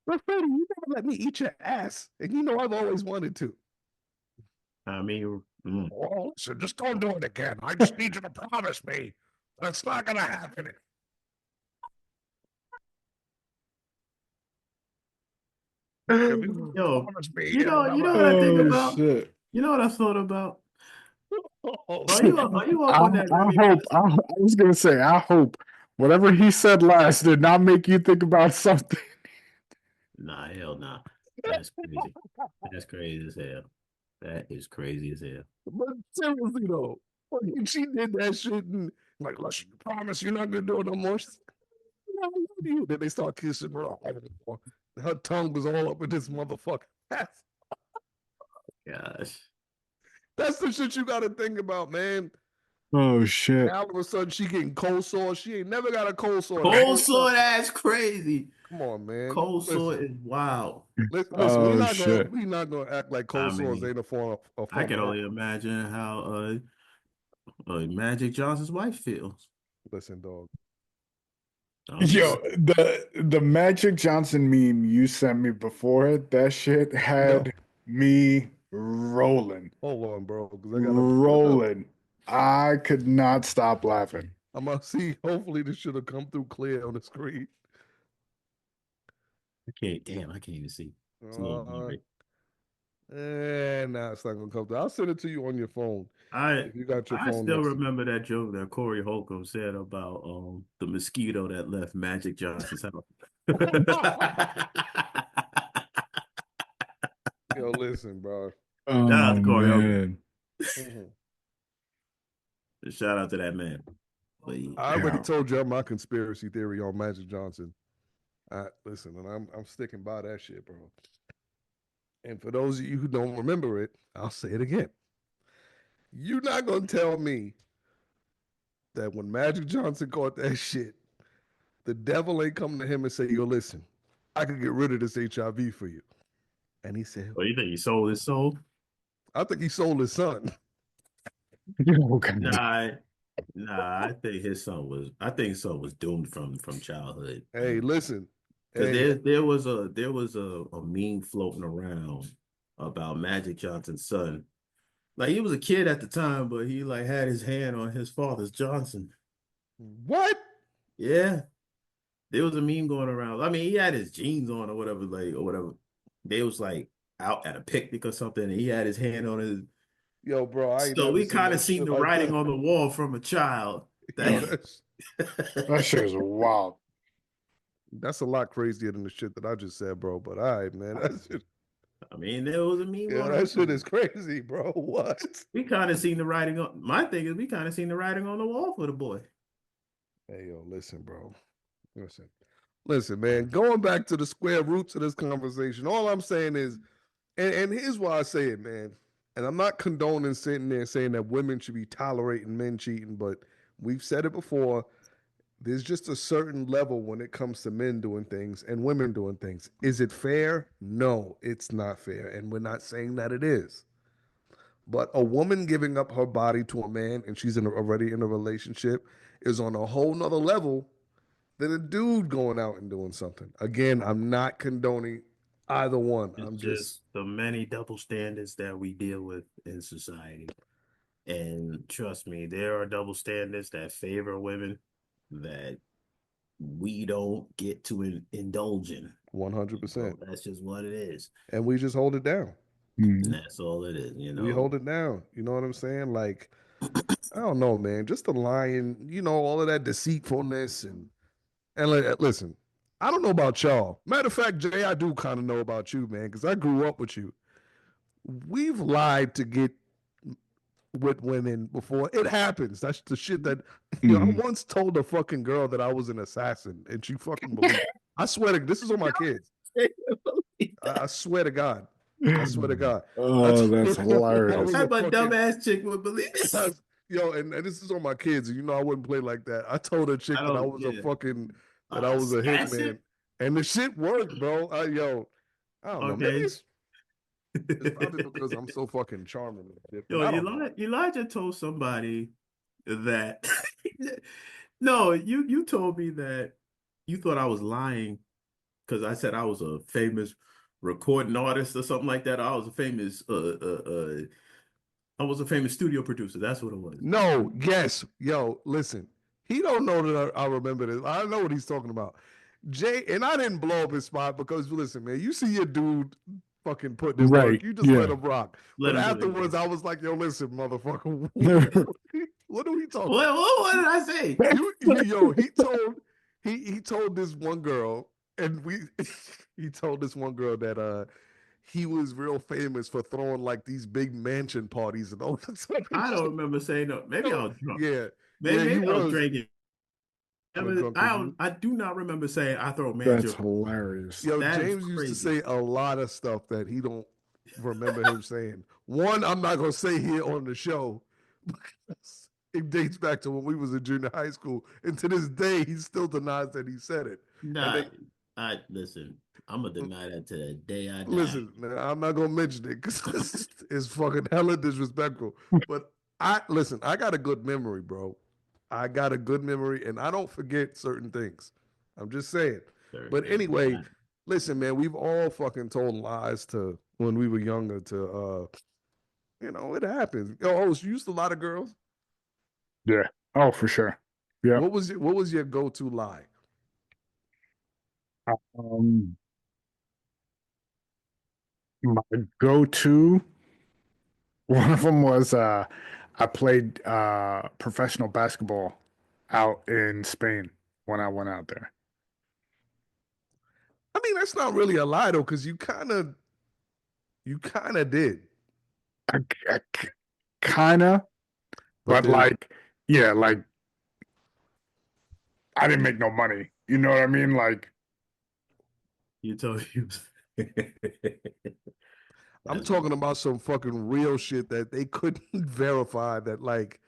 But Freddie, you never let me eat your ass. And you know I've always wanted to. I mean, Oh, so just don't do it again. I just need you to promise me that's not gonna happen. If you yo, promise me it'll you never know what I think Oh about? shit! You know what I thought about? happen. Are you up on that I Remy hope. Ma? I was gonna say. I hope whatever he said last did not make you think about something. Nah, hell nah. That's crazy. That's crazy as hell. That is crazy as hell. But seriously though, fucking she did that shit and like, listen, you promise you're not gonna do it no more. She's like, I love you. Then they start kissing her. Her tongue was all up in this motherfucker. Gosh. That's the shit you gotta think about, man. Oh shit! Now all of a sudden she getting cold sore. She ain't never got a cold sore. The Cold first sore, time. that's crazy. Come on, man. Cold sore Listen. is wild. Listen, Oh shit! we not gonna act like I cold sores mean, ain't a I form can of only herpes. imagine how Magic Johnson's wife feels. Listen, dog. I'm just Yo, saying. the Magic Johnson meme you sent me before it, that shit Yo, had me rolling, hold on, bro, because I gotta look up. rolling. I could not stop laughing. I'm gonna see. Hopefully, this should have come through clear on the screen. I can't even see. It's a little Uh, blurry. and now it's not gonna come through. I'll send it to you on your phone I if you got your I phone still next to remember that joke that Corey Holcomb said about the mosquito that left Magic Johnson's house. you. Yo, listen, bro. Shout out Oh to Corey Holcomb. man. Mhm. Shout out to that man. But yeah. I already Yeah. told you my conspiracy theory on Magic Johnson. Listen, and I'm sticking by that shit, bro. And for those of you who don't remember it, I'll say it again. You're not gonna tell me that when Magic Johnson caught that shit, the devil ain't coming to him and say, "Yo, listen, I could get rid of this HIV for you." And he said, What do you think? He sold his soul? "I think he sold his son." Yo, God. Nah, nah. I think his son was doomed from childhood. Hey, listen, Because hey, there was a meme floating around about Magic Johnson's son. Like he was a kid at the time, but he like had his hand on his father's Johnson. what? Yeah, there was a meme going around. I mean, he had his jeans on or whatever. They was like out at a picnic or something, and he had his hand on his. Yo, bro, I ain't So never we seen kind no of seen shit the like writing that. on the wall from a child. Yo, That That shit is wild. that's a lot crazier than the shit that I just said, bro. But all right, man, I mean, there was a meme yeah, going that shit is around. crazy, bro. What? We kind of seen the writing on. My thing is, we kind of seen the writing on the wall for the boy. Hey, yo, listen, bro. Listen, man. Going back to the square roots of this conversation, all I'm saying is, and here's why I say it, man. And I'm not condoning sitting there saying that women should be tolerating men cheating, but we've said it before. There's just a certain level when it comes to men doing things and women doing things. Is it fair? No, it's not fair. And we're not saying that it is. But a woman giving up her body to a man and she's already in a relationship is on a whole nother level than a dude going out and doing something. Again, I'm not condoning either one. It's I'm just the many double standards that we deal with in society. And trust me, there are double standards that favor women that we don't get to indulge in. 100%. So that's just what it is. And we just hold it down. And that's all it is, We hold it down. You know what I'm saying? Like, I don't know, man. Just the lying, all of that deceitfulness and listen, I don't know about y'all. Matter of fact, Jay, I do kind of know about you, man, because I grew up with you. We've lied to get with women before. It happens. That's the shit that I once told a fucking girl that I was an assassin, and she fucking believed. I swear to this is on my kids. I swear to God. I swear to God. Oh, that's hilarious. I'm a dumbass chick would believe it. Yo, and this is on my kids. I wouldn't play like that. I told a chick that I was I was a hitman, and the shit worked, bro. I don't know. Maybe it's probably because I'm so fucking charming. Yo, Elijah told somebody that. No, you told me that you thought I was lying because I said I was a famous recording artist or something like that. I was a famous studio producer. That's what it was. No, yes. Yo, listen. He don't know that I remember this. I know what he's talking about. Jay, and I didn't blow up his spot because listen, man, you see your dude fucking putting in work. You just let him rock. But afterwards, I was like, yo, listen, motherfucker. What are we talking about? What did I say? He told this one girl, and he told this one girl that he was real famous for throwing like these big mansion parties and all that stuff. I don't remember saying no. Maybe I was drunk. Yeah. Maybe I was drinking. I do not remember saying I throw mansion. That's hilarious. Yo, James used to say a lot of stuff that he don't remember him saying. One, I'm not gonna say here on the show because it dates back to when we was in junior high school, and to this day he still denies that he said it. Nah, listen. I'm gonna deny that to the day I die. Listen, I'm not gonna mention it because it's fucking hella disrespectful. But I got a good memory, bro. I got a good memory, and I don't forget certain things. I'm just saying. But anyway, listen, man, we've all fucking told lies to when we were younger. It happens. So you used to lie to girls? Yeah. Oh, for sure. Yeah. What was your go-to lie? My go-to, one of them was I played professional basketball out in Spain when I went out there. I mean, that's not really a lie though, because you kind of did. Kind of, but like, yeah, like I didn't make no money. You know what I mean? Like, you told you. I'm talking about some fucking real shit that they couldn't verify that like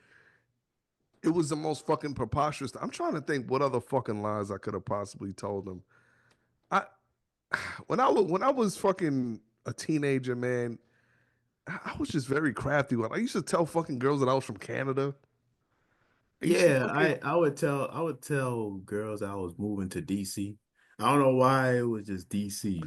it was the most fucking preposterous. I'm trying to think what other fucking lies I could have possibly told them. When I was fucking a teenager, man, I was just very crafty. I used to tell fucking girls that I was from Canada. I would tell girls I was moving to DC. I don't know why it was just DC.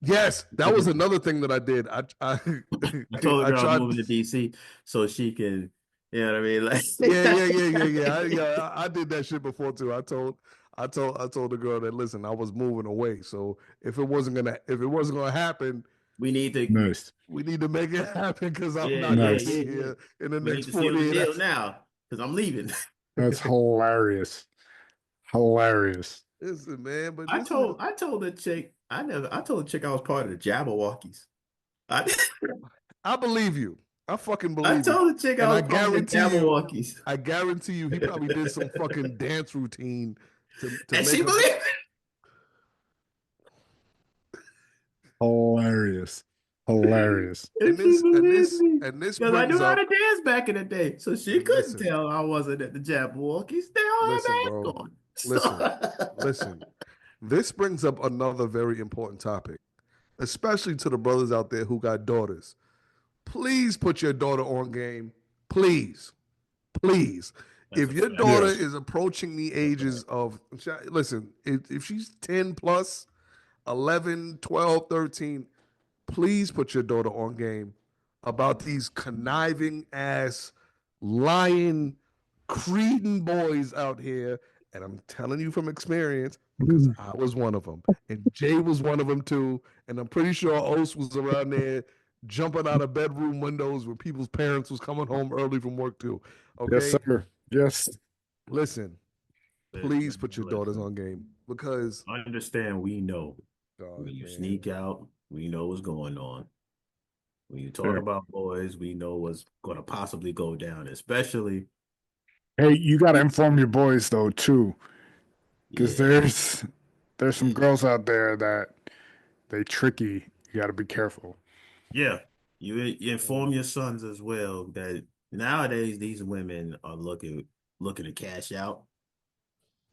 Yes, that was another thing that I did. I told the girl I was moving to DC so she can, you know what I mean? Like, yeah. I did that shit before too. I told the girl that listen, I was moving away. So if it wasn't gonna happen, we need to make it happen because I'm not gonna be here in the next 48 hours now because I'm leaving. That's hilarious. Hilarious. Listen, man, but I told the chick I told the chick I was part of the Jabberwockies. I believe you. I fucking believe you. I told the chick I was part of the Jabberwockies. I guarantee you he probably did some fucking dance routine to and she believed it. Hilarious. Hilarious. And this because I knew how to dance back in the day, so she couldn't tell I wasn't at the Jabberwockies. They all had that on. Listen. This brings up another very important topic, especially to the brothers out there who got daughters. Please put your daughter on game. Please. if a your fact. daughter Yes. is approaching the ages of, listen, if she's 10 plus, 11, 12, 13, please put your daughter on game about these conniving ass, lying, creeding boys out here. And I'm telling you from experience because Mm. I was one of them. And Jay was one of them too. And I'm pretty sure Os was around there jumping out of bedroom windows when people's parents was coming home early from work too. Yes, Okay? sir. Yes. Listen, please put your daughters Listen, on game because, understand we know God, when you man. sneak out, we know what's going on. When you talk Sure. about boys, we know what's going to possibly go down, especially, Hey, you got to inform your boys though too, because yeah, there's some girls out there that they tricky. You got to be careful. yeah. You Mm. inform your sons as well that nowadays these women are looking to cash out.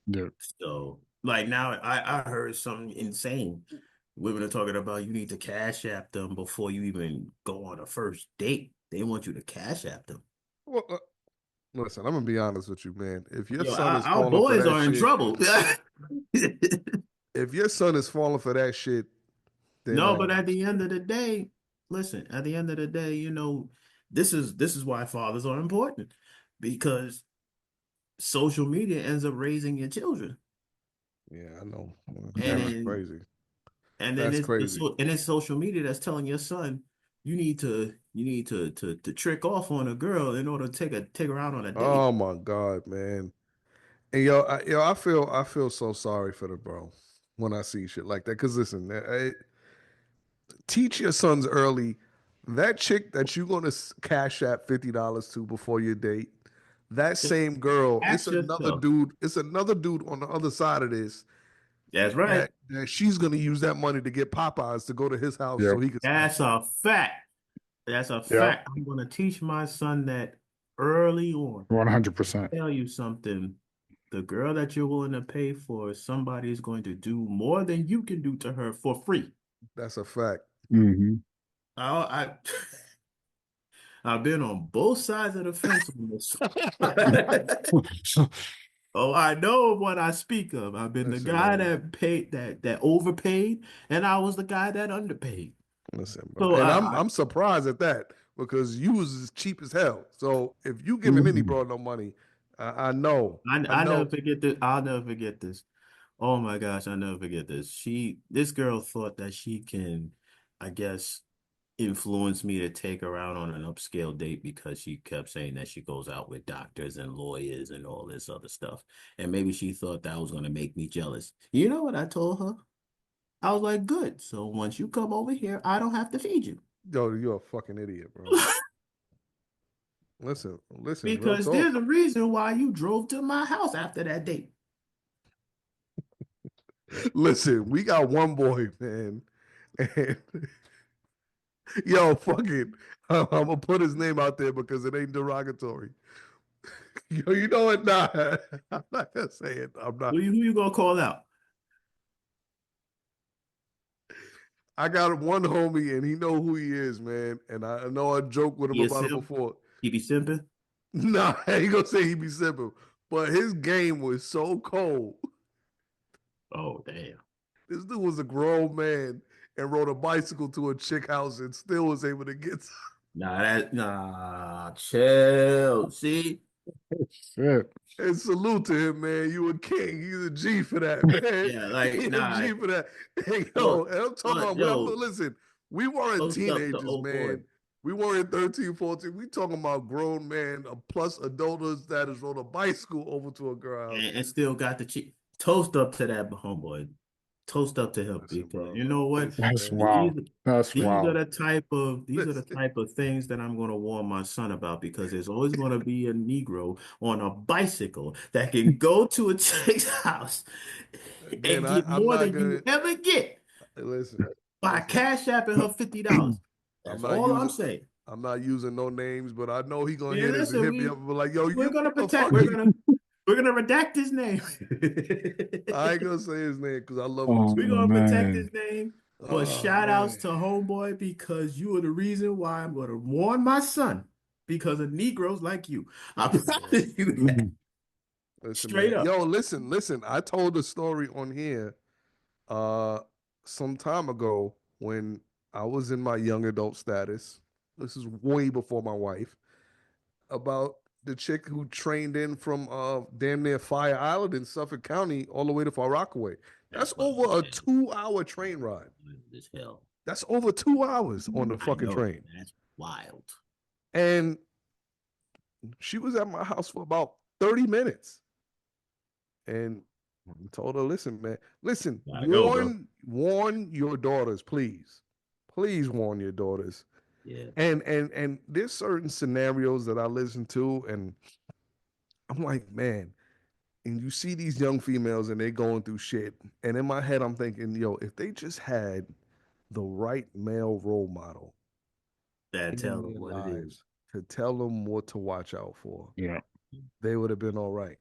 Yeah. So, like now, I heard something insane. Women are talking about you need to cash app them before you even go on a first date. They want you to cash app them. Well, listen, I'm gonna be honest with you, man. If your Yo, son is our falling for boys that are in shit, trouble. if your son is falling for that shit, then No, but at the end of the day, listen, at the end of the day, this is why fathers are important because social media ends up raising your children. yeah, I know. And Yeah. That's then crazy. and then That's crazy. it's social media that's telling your son you need to trick off on a girl in order to take her out on a date. Oh my God, man. And I feel so sorry for the bro when I see shit like that. Cause listen, teach your sons early. That chick that you gonna cash at $50 to before your date, that Just same girl, it's ask another yourself. dude. It's another dude on the other side of this That's right. that she's gonna use that money to get Popeyes to go to his house so Yep. he can smash That's her. a fact. That's a Yep. fact. I'm going to teach my son that early on. 100%. Tell you something. The girl that you're willing to pay for, somebody is going to do more than you can do to her for free. That's a fact. Hmm. I I've been on both sides of the fence on this. Oh, I know what I speak of. I've been the Listen, guy man. that paid that overpaid, and I was the guy that underpaid. Listen, bro. So And I I'm surprised at that because you was as cheap as hell. So if you giving any Mhm. bro no money, I know. I I never know. forget this. I'll never forget this. Oh my gosh, I'll never forget this. This girl thought that she can, I guess, influence me to take her out on an upscale date because she kept saying that she goes out with doctors and lawyers and all this other stuff. And maybe she thought that was going to make me jealous. You know what I told her? I was like, good. So once you come over here, I don't have to feed you. Yo, you're a fucking idiot, bro. Listen, real Because talk. there's a reason why you drove to my house after that date. Listen, we got one boy, man. And yo, fuck it. I'm gonna put his name out there because it ain't derogatory. Yo, you know what? Nah, I'm not gonna say it. I'm not. Who you gonna call out? I got one homie and he know who he is, man. And I know I joked with him He a about it simp? before. He be simping? Nah, I ain't gonna say he be simple, but his game was so cold. Oh, damn. This dude was a grown man and rode a bicycle to a chick house and still was able to get. Nah, chill. See? Shit. And salute to him, man. You a king. He's a G for that, man. Yeah, like, He's a nah, G for that. Hey, yo, look, and I'm talking about, yo, listen, we weren't post up the teenagers, old boy man. We weren't 13, 14. We talking about grown man, plus adults that has rode a bicycle over to a girl house. and still got the cheek. Toast up to that homeboy. Toast up to him Listen, because bro. you know what? Listen, That's man. These wild. That's these are wild. the Listen. type of things that I'm gonna warn my son about because there's always gonna be a Negro on a bicycle that can go to a chick's house Again, and get I'm more not than gonna you ever get listen. by Listen. cash apping her $50. I'm That's not all I'm using saying. I'm not using no names, but I know he gonna Man, hear this and listen, hit me up and be like, yo, we're you gonna protect. motherfucker. We're gonna redact his name. I ain't gonna say his name because I love him Oh too We're much. gonna protect man. his name. But Oh shout outs man. to Homeboy because you are the reason why I'm gonna warn my son because of Negroes like you. I Listen, man. promise you that. Mhm. Listen, Straight man. up. Yo, listen. I told a story on here some time ago when I was in my young adult status. This is way before my wife, about the chick who trained in from damn near Fire Island in Suffolk County all the way to Far Rockaway. That's That's what I'm over a saying. 2-hour train ride. This hell. That's over 2 hours on the I fucking know. train. That's wild. And she was at my house for about 30 minutes. And I told her, listen, man, listen, Gotta go, bro. warn your daughters, please. Please warn your daughters. Yeah. And there's certain scenarios that I listen to, and I'm like, man, and you see these young females and they going through shit. And in my head, I'm thinking, yo, if they just had the right male role model That in tell them their what it is. lives to tell them what to watch out for, Yeah. they would have been all right.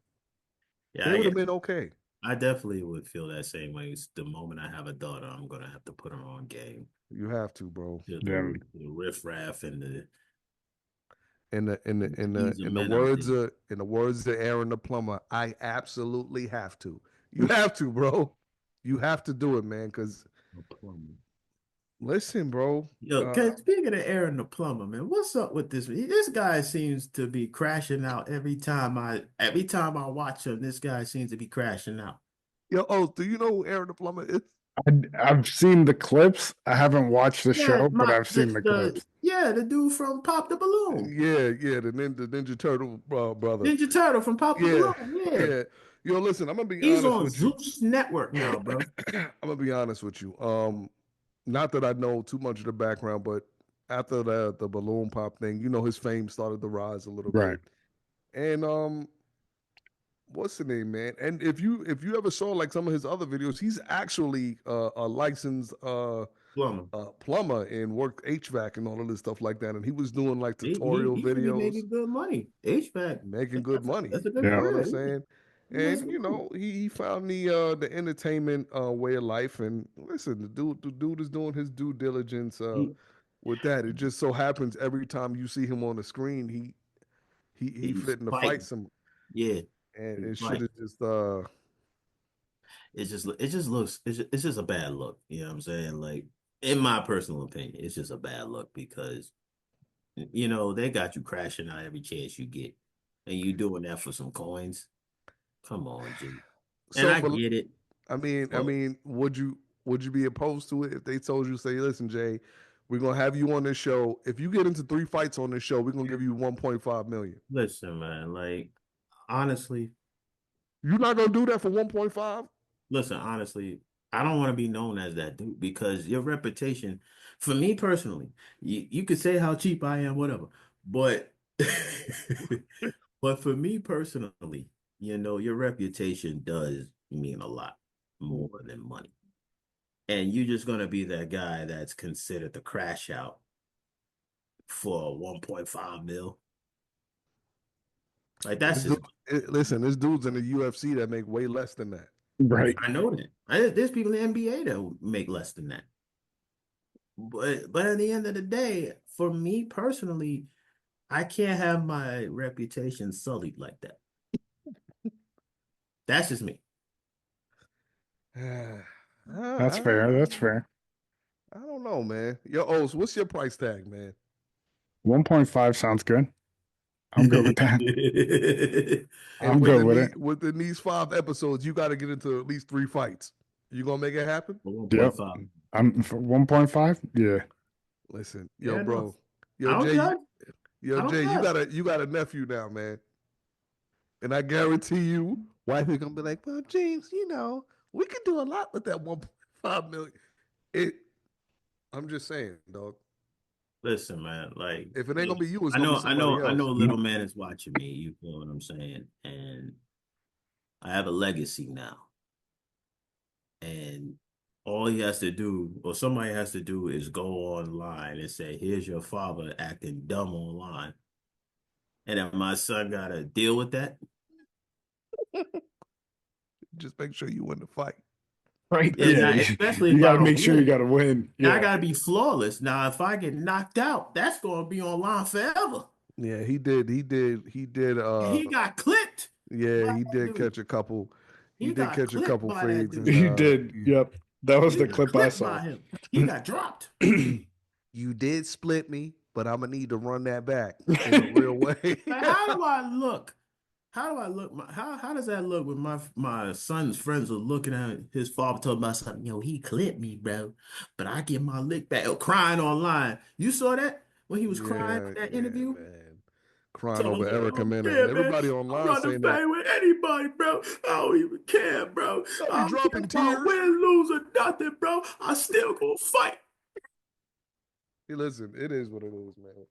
Yeah, They would have been okay. I definitely would feel that same way. The moment I have a daughter, I'm gonna have to put her on game. You have to, bro. Yeah. The riffraff and the In the in the in the teens of in the men out words there. of Aaron the plumber, I absolutely have to. You have to, bro. You have to do it, man. Because listen, bro. Yo, speaking of Aaron the plumber, man, what's up with this? This guy seems to be crashing out every time I watch him. This guy seems to be crashing out. Yo, oh, do you know who Aaron the plumber is? I've seen the clips. I haven't watched the show, but I've seen the clips. The dude from Pop the Balloon. Yeah, the Ninja Turtle brother. Ninja Turtle from Pop the Yeah, Balloon. Yeah. yeah. Yo, listen, I'm gonna be He's honest on with you. Zeus Network now, bro. I'm gonna be honest with you. Not that I know too much of the background, but after the balloon pop thing, you know, his fame started to rise a little Right. bit. And what's the name, man? And if you ever saw like some of his other videos, he's actually a licensed plumber and worked HVAC and all of this stuff like that. And he was doing like tutorial He really videos, making good money. HVAC. making good money. That's a good You know career. what I'm saying? And you know, he found the entertainment way of life. And listen, the dude is doing his due diligence with that. It just so happens every time you see him on the screen, he He's fitting to fighting. fight some. Yeah. And He's it fighting. should have just it's just a bad look. You know what I'm saying? Like, in my personal opinion, it's just a bad look because, you know, they got you crashing out every chance you get. And you doing that for some coins. Come on, G. And I get it. I mean, would you be opposed to it if they told you, say, listen, Jay, we're gonna have you on this show. If you get into 3 fights on this show, we're gonna give you 1.5 million. Listen, man, like, honestly, you're not gonna do that for 1.5? Listen, honestly, I don't want to be known as that dude because your reputation, for me personally, you could say how cheap I am, whatever. But but for me personally, you know, your reputation does mean a lot more than money. And you're just gonna be that guy that's considered the crash out for 1.5 mil. Like, that's just listen, there's dudes in the UFC that make way less than that. Right. I know that. There's people in the NBA that make less than that. But at the end of the day, for me personally, I can't have my reputation sullied like that. That's just me. That's fair. That's fair. I don't know, man. Yo, O's, what's your price tag, man? 1.5 sounds good. I'm good with that. I'm good with it. Within these 5 episodes, you got to get into at least 3 fights. You gonna make it happen? 1.5. I'm for 1.5. Yeah. Listen, yo, bro. Yo, Jay. You got a nephew now, man. And I guarantee you, wife is gonna be like, well, James, you know, we could do a lot with that 1.5 million. I'm just saying, dog. Listen, man, like, if it ain't gonna be you, it's gonna be somebody else. I know little man is watching me, you feel what I'm saying? And I have a legacy now. And all he has to do, or somebody has to do, is go online and say, here's your father acting dumb online. And then my son gotta deal with that. Just make sure you win the fight. Right. Yeah, especially you gotta make sure you gotta win. Yeah. I gotta be flawless. Now, if I get knocked out, that's gonna be online forever. Yeah, he did. He got clipped. Yeah, he That did dude, catch a couple. He he did got catch a clipped couple by that fades, dude. and He did. Yep. That was He the got clip I clipped saw. by him. He got dropped. you did split me, but I'm gonna need to run that back in a real way. Like, how do I look? How do I look? How does that look when my son's friends are looking at his father talking about something? Yo, he clipped me, bro, but I get my lick back. Crying online. You saw that when he was crying Yeah, in that yeah, interview? man. Crying Telling over me, I Erica don't Mena, and care, man. everybody I'm online not a saying that fan with anybody, bro. I don't even care, bro. I'll I be don't care dropping about tears. win, lose, or nothing, bro. I still gonna fight. Hey, listen, it is what it is, man.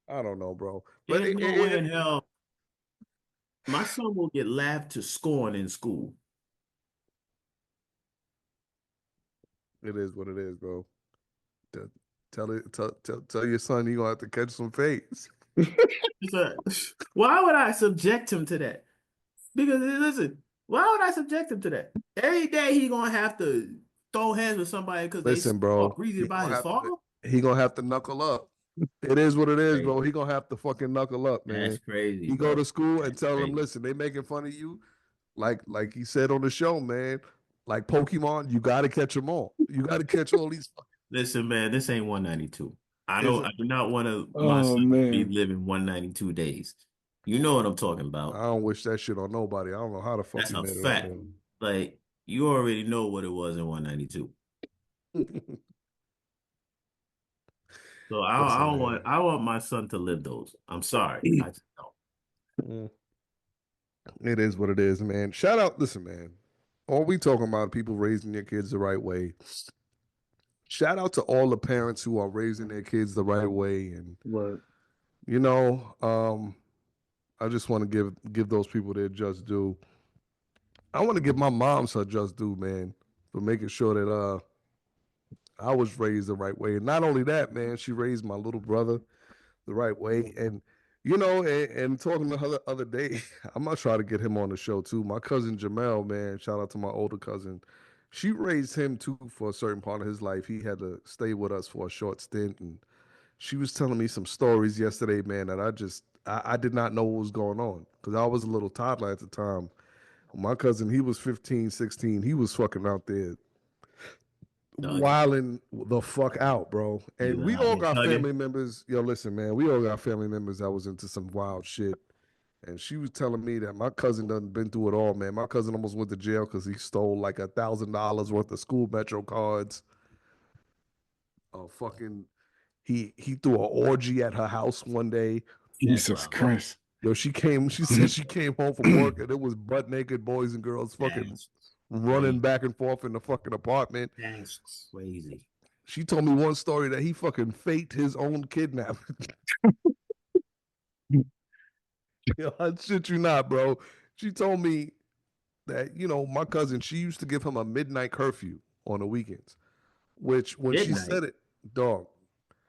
I don't know, bro, but There's no way in hell my son will get laughed to scorn in school. it is what it is, bro. T- tell your son you gonna have to catch some fades. So, why would I subject him to that? Because listen, why would I subject him to that? Every day he gonna have to throw hands with somebody because they Listen, talk bro, greasy about his father. he gonna have to knuckle up. It is what it is, Crazy. bro. He gonna have to fucking knuckle up, That's man. crazy, You go bro. to school and That's tell them, crazy. listen, they making fun of you, like he said on the show, man. Like Pokemon, you got to catch them all. You got to catch all these. Listen, man, this ain't 192. I Is don't. it? I do not want my Oh son to be man. living 192 days. You know what I'm talking I about. don't wish that shit on nobody. I don't know how the fuck That's you a made it out fact. Like you already know what it was in 192. there. So Listen, man. I want my son to live those. I'm sorry. I just don't. Mm. It is what it is, man. Shout out, listen, man. All we talking about people raising their kids the right way. Shout out to all the parents who are raising their kids the right way, and Word. you know, I just want to give those people their just due. I want to give my mom her just due, man, for making sure that I was raised the right way. And not only that, man, she raised my little brother the right way. And you know, and talking to her the other day, I'm gonna try to get him on the show too. My cousin Jamel, man, shout out to my older cousin. She raised him too for a certain part of his life. He had to stay with us for a short stint, and she was telling me some stories yesterday, man, that I did not know what was going on because I was a little toddler at the time. My cousin, he was 15, 16. He was fucking out there Thugging. wilding the fuck out, bro. He And was we out all here got thugging. family members. Yo, listen, man, we all got family members that was into some wild shit. And she was telling me that my cousin done been through it all, man. My cousin almost went to jail because he stole like $1,000 worth of school metro cards. Fucking, he threw an orgy at her house one day. That's Jesus wild. Christ. Yo, she said she came home from work and it was butt naked boys and girls fucking That's running crazy. back and forth in the fucking apartment. That's crazy. She told me one story that he fucking faked his own kidnapping. Yo, I shit you not, bro. She told me that, you know, my cousin, she used to give him a midnight curfew on the weekends, which when she Midnight. said it, dog.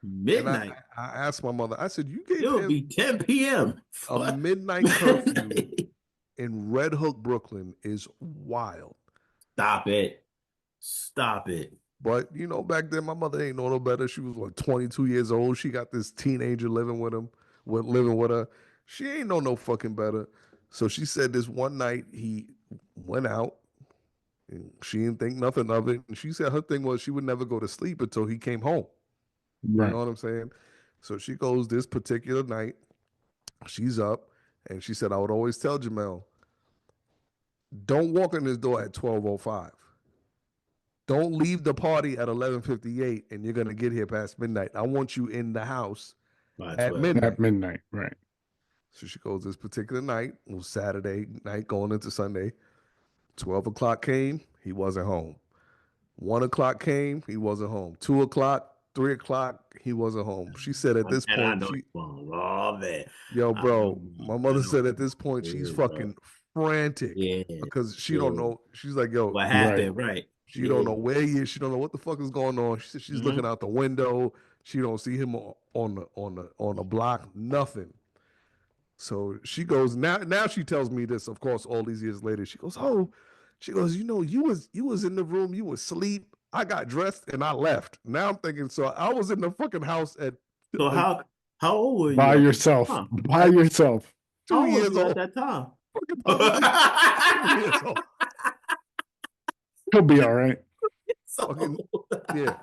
And Midnight. I asked my mother, I said, you gave It'll him be 10 p.m. a midnight curfew in Red Hook, Brooklyn is wild. Stop it. Stop it. But you know, back then my mother ain't know no better. She was like 22 years old. She got this teenager living with living with her. She ain't know no fucking better. So she said this one night he went out and she didn't think nothing of it. And she said her thing was she would never go to sleep until he came home. You know Right. what I'm saying? So she goes this particular night, she's up, and she said, I would always tell Jamel, don't walk in this door at 12:05. Don't leave the party at 11:58 and you're going to get here past midnight. I want you in the house By at 12. midnight. At midnight. Right. So she goes this particular night, it was Saturday night going into Sunday. 12 o'clock came, he wasn't home. 1 o'clock came, he wasn't home. 2 o'clock, 3 o'clock, he wasn't home. She said at this And I point, know it's wrong. Oh, man. yo, I know. bro, my I mother know. said at this point, she's fucking frantic Yeah. because she don't Yeah. know. She's like, yo, What Right. happened? Right. she don't Yeah. know where he is. She don't know what the fuck is going on. She said she's looking Mm-hmm. out the window. She don't see him on the block. Nothing. So she goes now. Now she tells me this. Of course, all these years later, she goes, "Oh, she goes. You know, you was in the room. You was asleep. I got dressed and I left. Now I'm thinking. So I was in the fucking house at So how old were By you at the yourself. time? By at yourself. two How old were years you at old. that time? fucking puppy. 2 years old. He'll be all right. Fucking, yeah.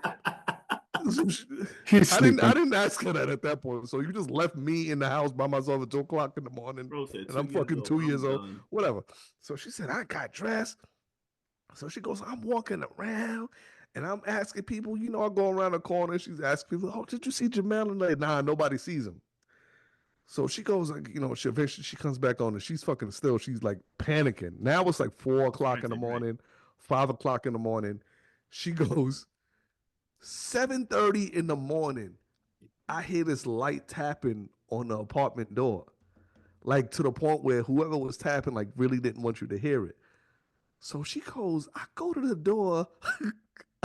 He's I sleeping. didn't ask her that at that point. So you just left me in the house by myself at 2 o'clock in the morning. Bro said And I'm 2 years fucking old. 2 years I'm old. done. Whatever. So she said, I got dressed. So she goes, I'm walking around and I'm asking people, I go around the corner. She's asking people, oh, did you see Jamel? And like, nah, nobody sees him. So she goes, like, she eventually she comes back on and she's fucking still, she's like panicking. Now it's like 4 o'clock in the morning, 5 o'clock in the morning. She goes, 7:30 in the morning. I hear this light tapping on the apartment door. Like to the point where whoever was tapping like really didn't want you to hear it. So she goes, I go to the door,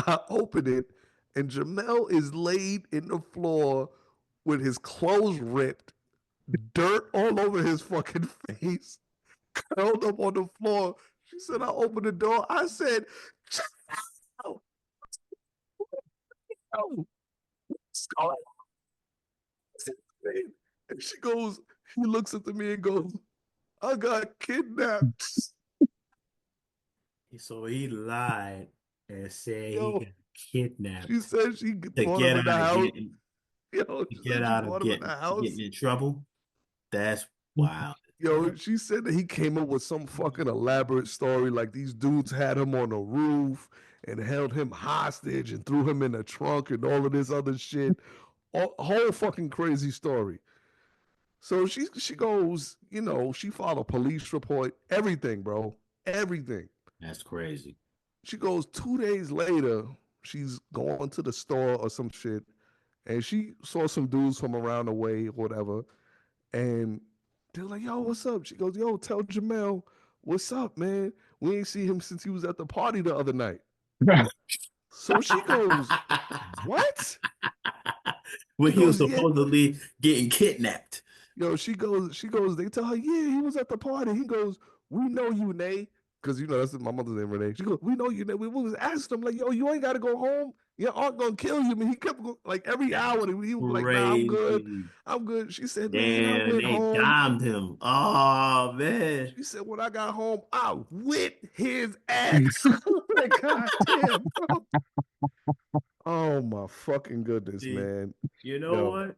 I open it, and Jamel is laid in the floor with his clothes ripped, dirt all over his fucking face, curled up on the floor. She said, I opened the door. I said, Jamel, what's going on? And she goes, he looks at me and goes, I got kidnapped. So he lied and said Yo, he got kidnapped she said she to brought get him in the out of house. getting Yo, to she get said she out of brought him in the house. getting in trouble. That's wild. Yo, she said that he came up with some fucking elaborate story. Like these dudes had him on a roof and held him hostage and threw him in a trunk and all of this other shit. Whole fucking crazy story. So she goes, she filed a police report, everything, bro. Everything. That's crazy. She goes 2 days later, she's going to the store or some shit, and she saw some dudes from around the way or whatever, and they're like, yo, what's up? She goes, yo, tell Jamel, what's up, man? We ain't see him since he was at the party the other night. So she goes, what? When She he was goes, yeah. supposedly getting kidnapped. Yo, she goes, they tell her, yeah, he was at the party. He goes, we know you, Nay. Because, that's my mother's name, Renee. She goes, we know you, Nay. We was asking him, like, yo, you ain't got to go home. Your aunt going to kill you. I mean, he kept, like, every hour, he was like, nah, I'm good. Crazy. I'm good. She said, man, I Damn, went they home. dimed him. Oh, man. She said, when I got home, I whipped his ass. Like, God damn, bro. Oh, my fucking goodness, See, man. you know Yo. what?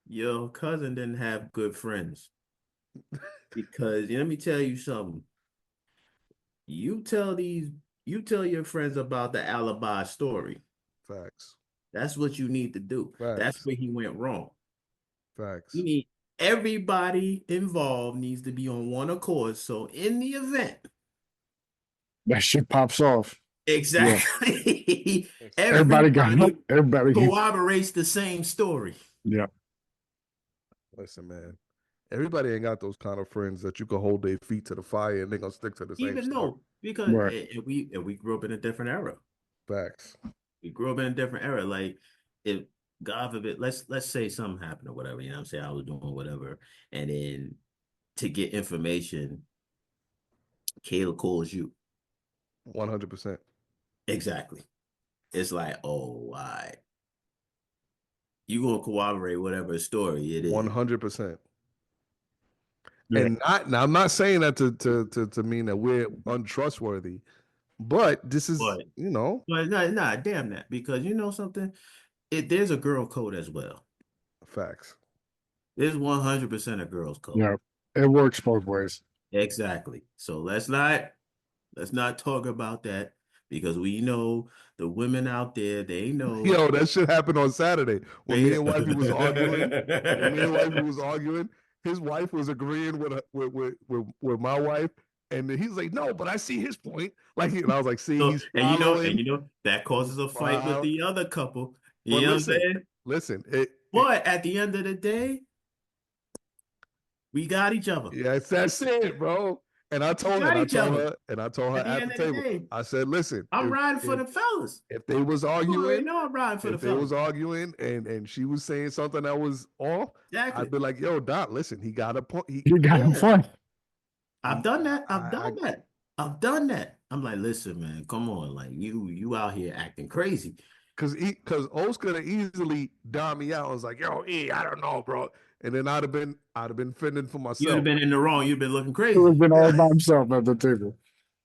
Your cousin didn't have good friends. Because let me tell you something. You tell your friends about the alibi story. Facts. That's what you need to do. Facts. That's where he went wrong. Facts. You need everybody involved needs to be on one accord. So in the event that shit pops off. exactly, Yeah. everybody corroborates the same story. Yeah. Listen, man. Everybody ain't got those kind of friends that you can hold their feet to the fire and they're gonna stick to the same Even story. though because right. we grew up in a different era. Facts. We grew up in a different era. Like if God forbid, let's say something happened or whatever, you know what I'm saying? I was doing whatever. And then to get information, Kayla calls you. 100%. Exactly. It's like, oh, why? You gonna corroborate whatever story it is. 100%. Yeah. And now I'm not saying that to mean that we're untrustworthy, but this is But nah, damn that. Because you know something? There's a girl code as well. Facts. There's 100% a girl's code. Yeah. It works both ways. Exactly. So let's not talk about that because we know the women out there, they know. Yo, that shit happened on Saturday when me and wifey was arguing. When me and wifey was arguing, his wife was agreeing with my wife, and he's like, "No, but I see his point." Like, and I was like, "See, So, he's and following." you know that causes a fight with the other couple. You But know what I'm saying? listen. But at the end of the day, we got each other. Yes, that's it, bro. And I told her at the table, day, I said, listen, I'm riding for the fellas. If they was arguing, I'm riding for the fellas. If they was arguing and she was saying something that was off, exactly. I'd be like, yo, Doc, listen, he got a point. He got a point. I've done that. I've done that. I'm like, listen, man, come on. Like you out here acting crazy. because O's could have easily dialed me out. I was like, yo, E, I don't know, bro. And then I'd have been fending for You'd have myself. been in the wrong. You'd been looking He would have crazy. been all Yeah. by himself at the table.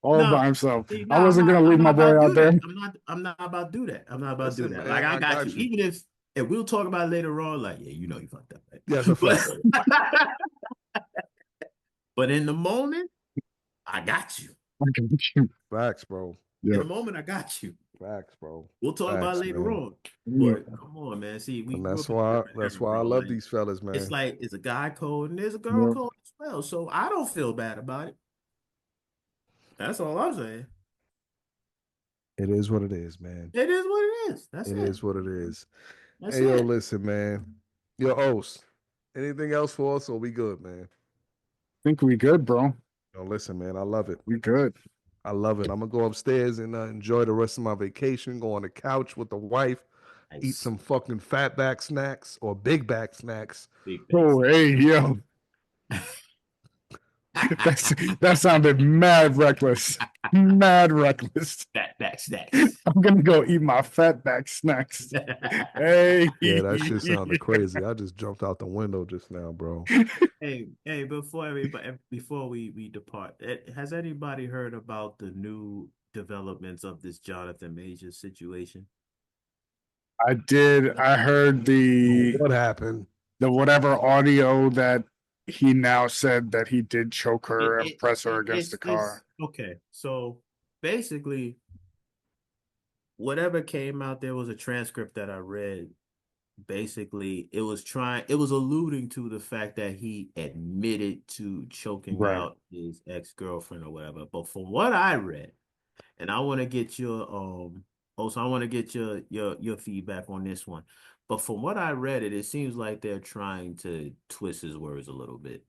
All No, by himself. see, I no, wasn't gonna I'm leave my not boy about to out do that. there. I'm not about to do that. I'm not about to do Listen, that. Like man, I I got you. got you. Even if we'll talk about it later on, like, yeah, you know you fucked up, right? Yes, a fact. But in the moment, I got you. Facts, bro. In Yeah. the moment, I got you. Facts, bro. We'll talk about it Facts, later man. on. Yeah. But come on, man. See, we And grew that's up in a why different that's era, why I bro. love Like these fellas, it's man. like it's a guy code and there's a girl Yeah. code as well. So I don't feel bad about it. That's all I'm saying. It is what it is, man. It is what it is. That's It it. is what it is. That's Hey, yo, it. listen, man. Yo, Os, anything else for us or we good, man? Think we good, bro. Yo, listen, man. I love it. We good. I love it. I'm gonna go upstairs and enjoy the rest of my vacation. Go on the couch with the wife, eat Nice. some fucking fatback snacks or big back snacks. Big Oh, thanks. hey, yo. That sounded mad reckless. Mad reckless. Back, back, snacks. I'm gonna go eat my fatback snacks. Hey. Yeah, that shit sounded crazy. I just jumped out the window just now, bro. Hey, before we depart, has anybody heard about the new developments of this Jonathan Majors situation? I did. I heard What happened? the whatever audio that he now said that he did choke her and press her against the car. Okay. So basically, whatever came out, there was a transcript that I read. Basically, it was alluding to the fact that he admitted to choking Right. out his ex-girlfriend or whatever. But from what I read, and I want to get your also I want to get your feedback on this one. But from what I read it seems like they're trying to twist his words a little bit.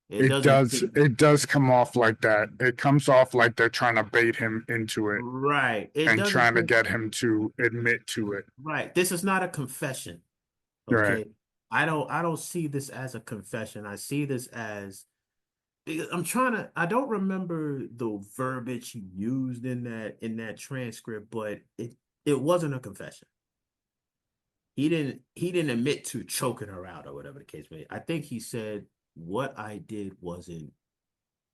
It It doesn't does. It does come off like that. It comes off like they're trying to bait him into it right. It and doesn't trying to get him to admit to it. right. This is not a confession. Right. Okay. I don't see this as a confession. I see this as because I don't remember the verbiage he used in that transcript, but it wasn't a confession. He didn't admit to choking her out or whatever the case may be. I think he said what I did wasn't.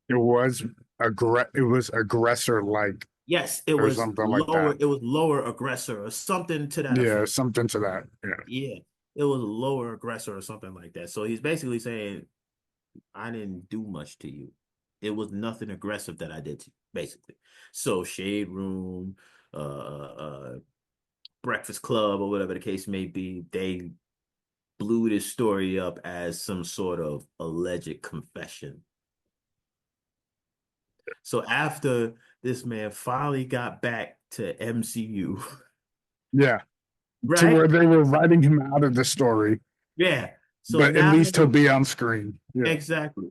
It was it was aggressor like Yes, it or was something like lower. that. It was lower aggressor or something to that Yeah, effect. something to that. Yeah. Yeah, it was lower aggressor or something like that. So he's basically saying I didn't do much to you. It was nothing aggressive that I did to you, basically. So Shade Room, Breakfast Club, or whatever the case may be, they blew this story up as some sort of alleged confession. So after this man finally got back to MCU, Yeah. To right? where they were writing him out of the story, Yeah. So but at now least he'll be on screen. Yeah. exactly.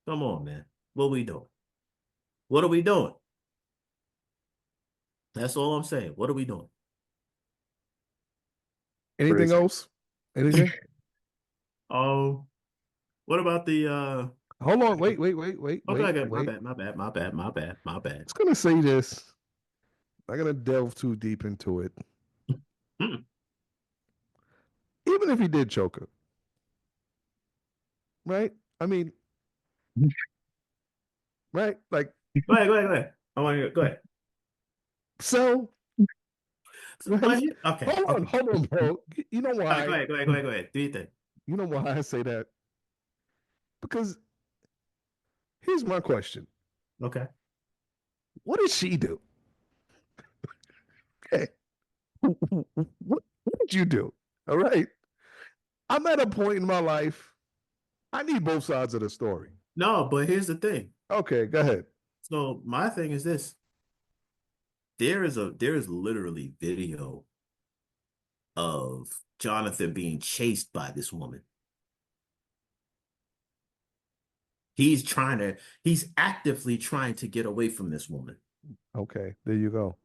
Come on, man. What we doing? What are we doing? That's all I'm saying. What are we doing? Anything Crazy. else? Anything? Oh, what about the Hold on. Wait. okay, okay, Wait. my bad. I was gonna say this. I'm not gonna delve too deep into it. Mm. Even if he did choke her, right? I mean, right? Like, Go ahead. I want to go ahead. so, right? Okay, okay. Hold on, bro. You know All right, why? go ahead. Do your thing. You know why I say that? Because here's my question: Okay. what did she do? Okay, what did you do? All right, I'm at a point in my life. I need both sides of the story. No, but here's the thing. Okay, go ahead. So my thing is this. There is literally video of Jonathan being chased by this woman. He's actively trying to get away from this woman. Okay, there you go.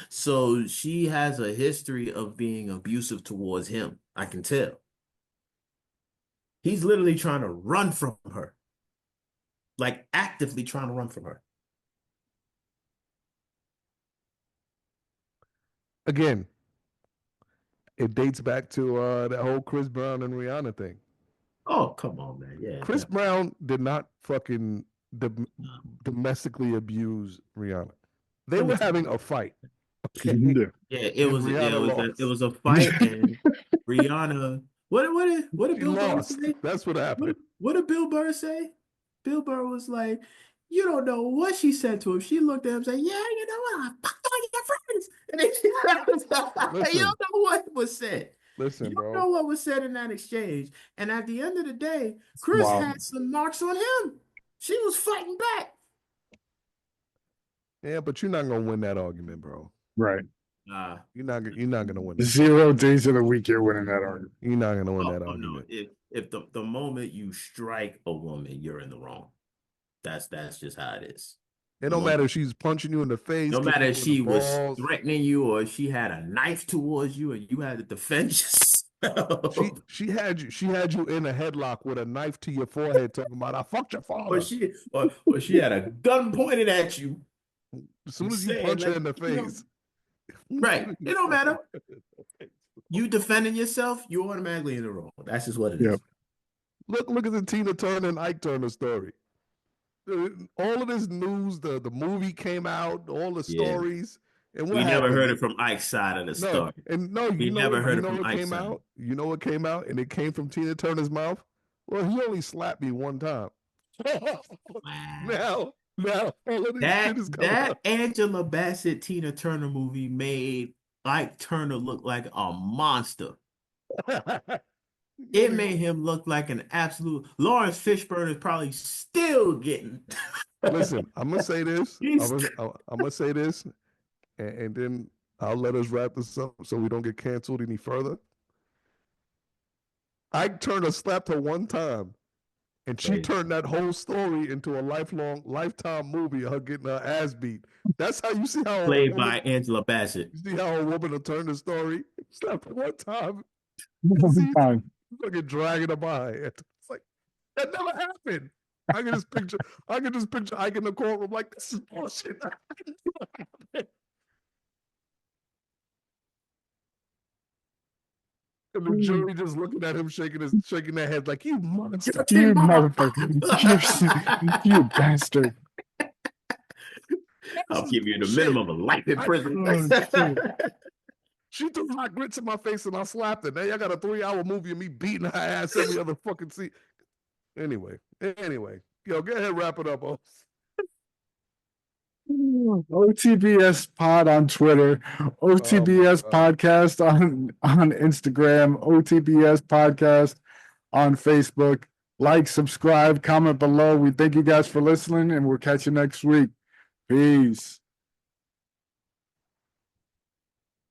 So she has a history of being abusive towards him. I can tell. He's literally trying to run from her. Like actively trying to run from her. again, it dates back to that whole Chris Brown and Rihanna thing. Oh, come on, man. Yeah. Chris Brown did not fucking domestically abuse Rihanna. They were having a fight. Okay? Yeah, it was a lost. fight, and Rihanna. What did She Bill Burr lost. say? That's what happened. What did Bill Burr say? Bill Burr was like, "You don't know what she said to him." She looked at him and said, "Yeah, you know what? I fucked all your friends." And then you don't know what was said. Listen, You bro. don't know what was said in that exchange. And at the end of the day, Chris had some marks on him. She was fighting back. Yeah, but you're not gonna win that argument, bro. Right. You're not gonna win. 0 days of the week you're winning that argument. You're not gonna win that argument. No. If the moment you strike a woman, you're in the wrong. That's just how it is. It don't matter if she's punching you in the face. No matter if she was threatening you or she had a knife towards you and you had to defend yourself. She had you in a headlock with a knife to your forehead, talking about "I fucked your father." Or she had a gun pointed at you. As soon as you punch her in the face, right? It don't matter. You defending yourself, you automatically in the wrong. That's just what it is. Look at the Tina Turner and Ike Turner story. All of this news, the movie came out, all the stories, and we never heard it from Ike's side of the story. You never heard it from Ike's came side. out. You know what came out, and it came from Tina Turner's mouth. Well, he only slapped me one time. Now, all of this shit is coming out. Angela Bassett Tina Turner movie made Ike Turner look like a monster. It made him look like an absolute. Lawrence Fishburne is probably still getting. Listen, I'm gonna say this. I'm gonna say this, and then I'll let us wrap this up so we don't get canceled any further. Ike Turner slapped her one time, and she turned that whole story into a lifetime movie of her getting her ass beat. That's how you see how played by Angela Bassett. You see how a woman will turn the story? Slapped her one time. Fucking dragging her by. It's like that never happened. I can just picture Ike in the courtroom like, this is bullshit. And the jury just looking at him, shaking their head like, you monster. You motherfucker. You bastard. I'll give you the minimum of life in prison. She threw hot grits in my face and I slapped her. Now y'all got a 3-hour movie of me beating her ass every other fucking scene. Anyway. Yo, go ahead, wrap it up, Os. OTBS Pod on Twitter, OTBS Podcast on Instagram, OTBS Podcast on Facebook. Like, subscribe, comment below. We thank you guys for listening, and we'll catch you next week. Peace.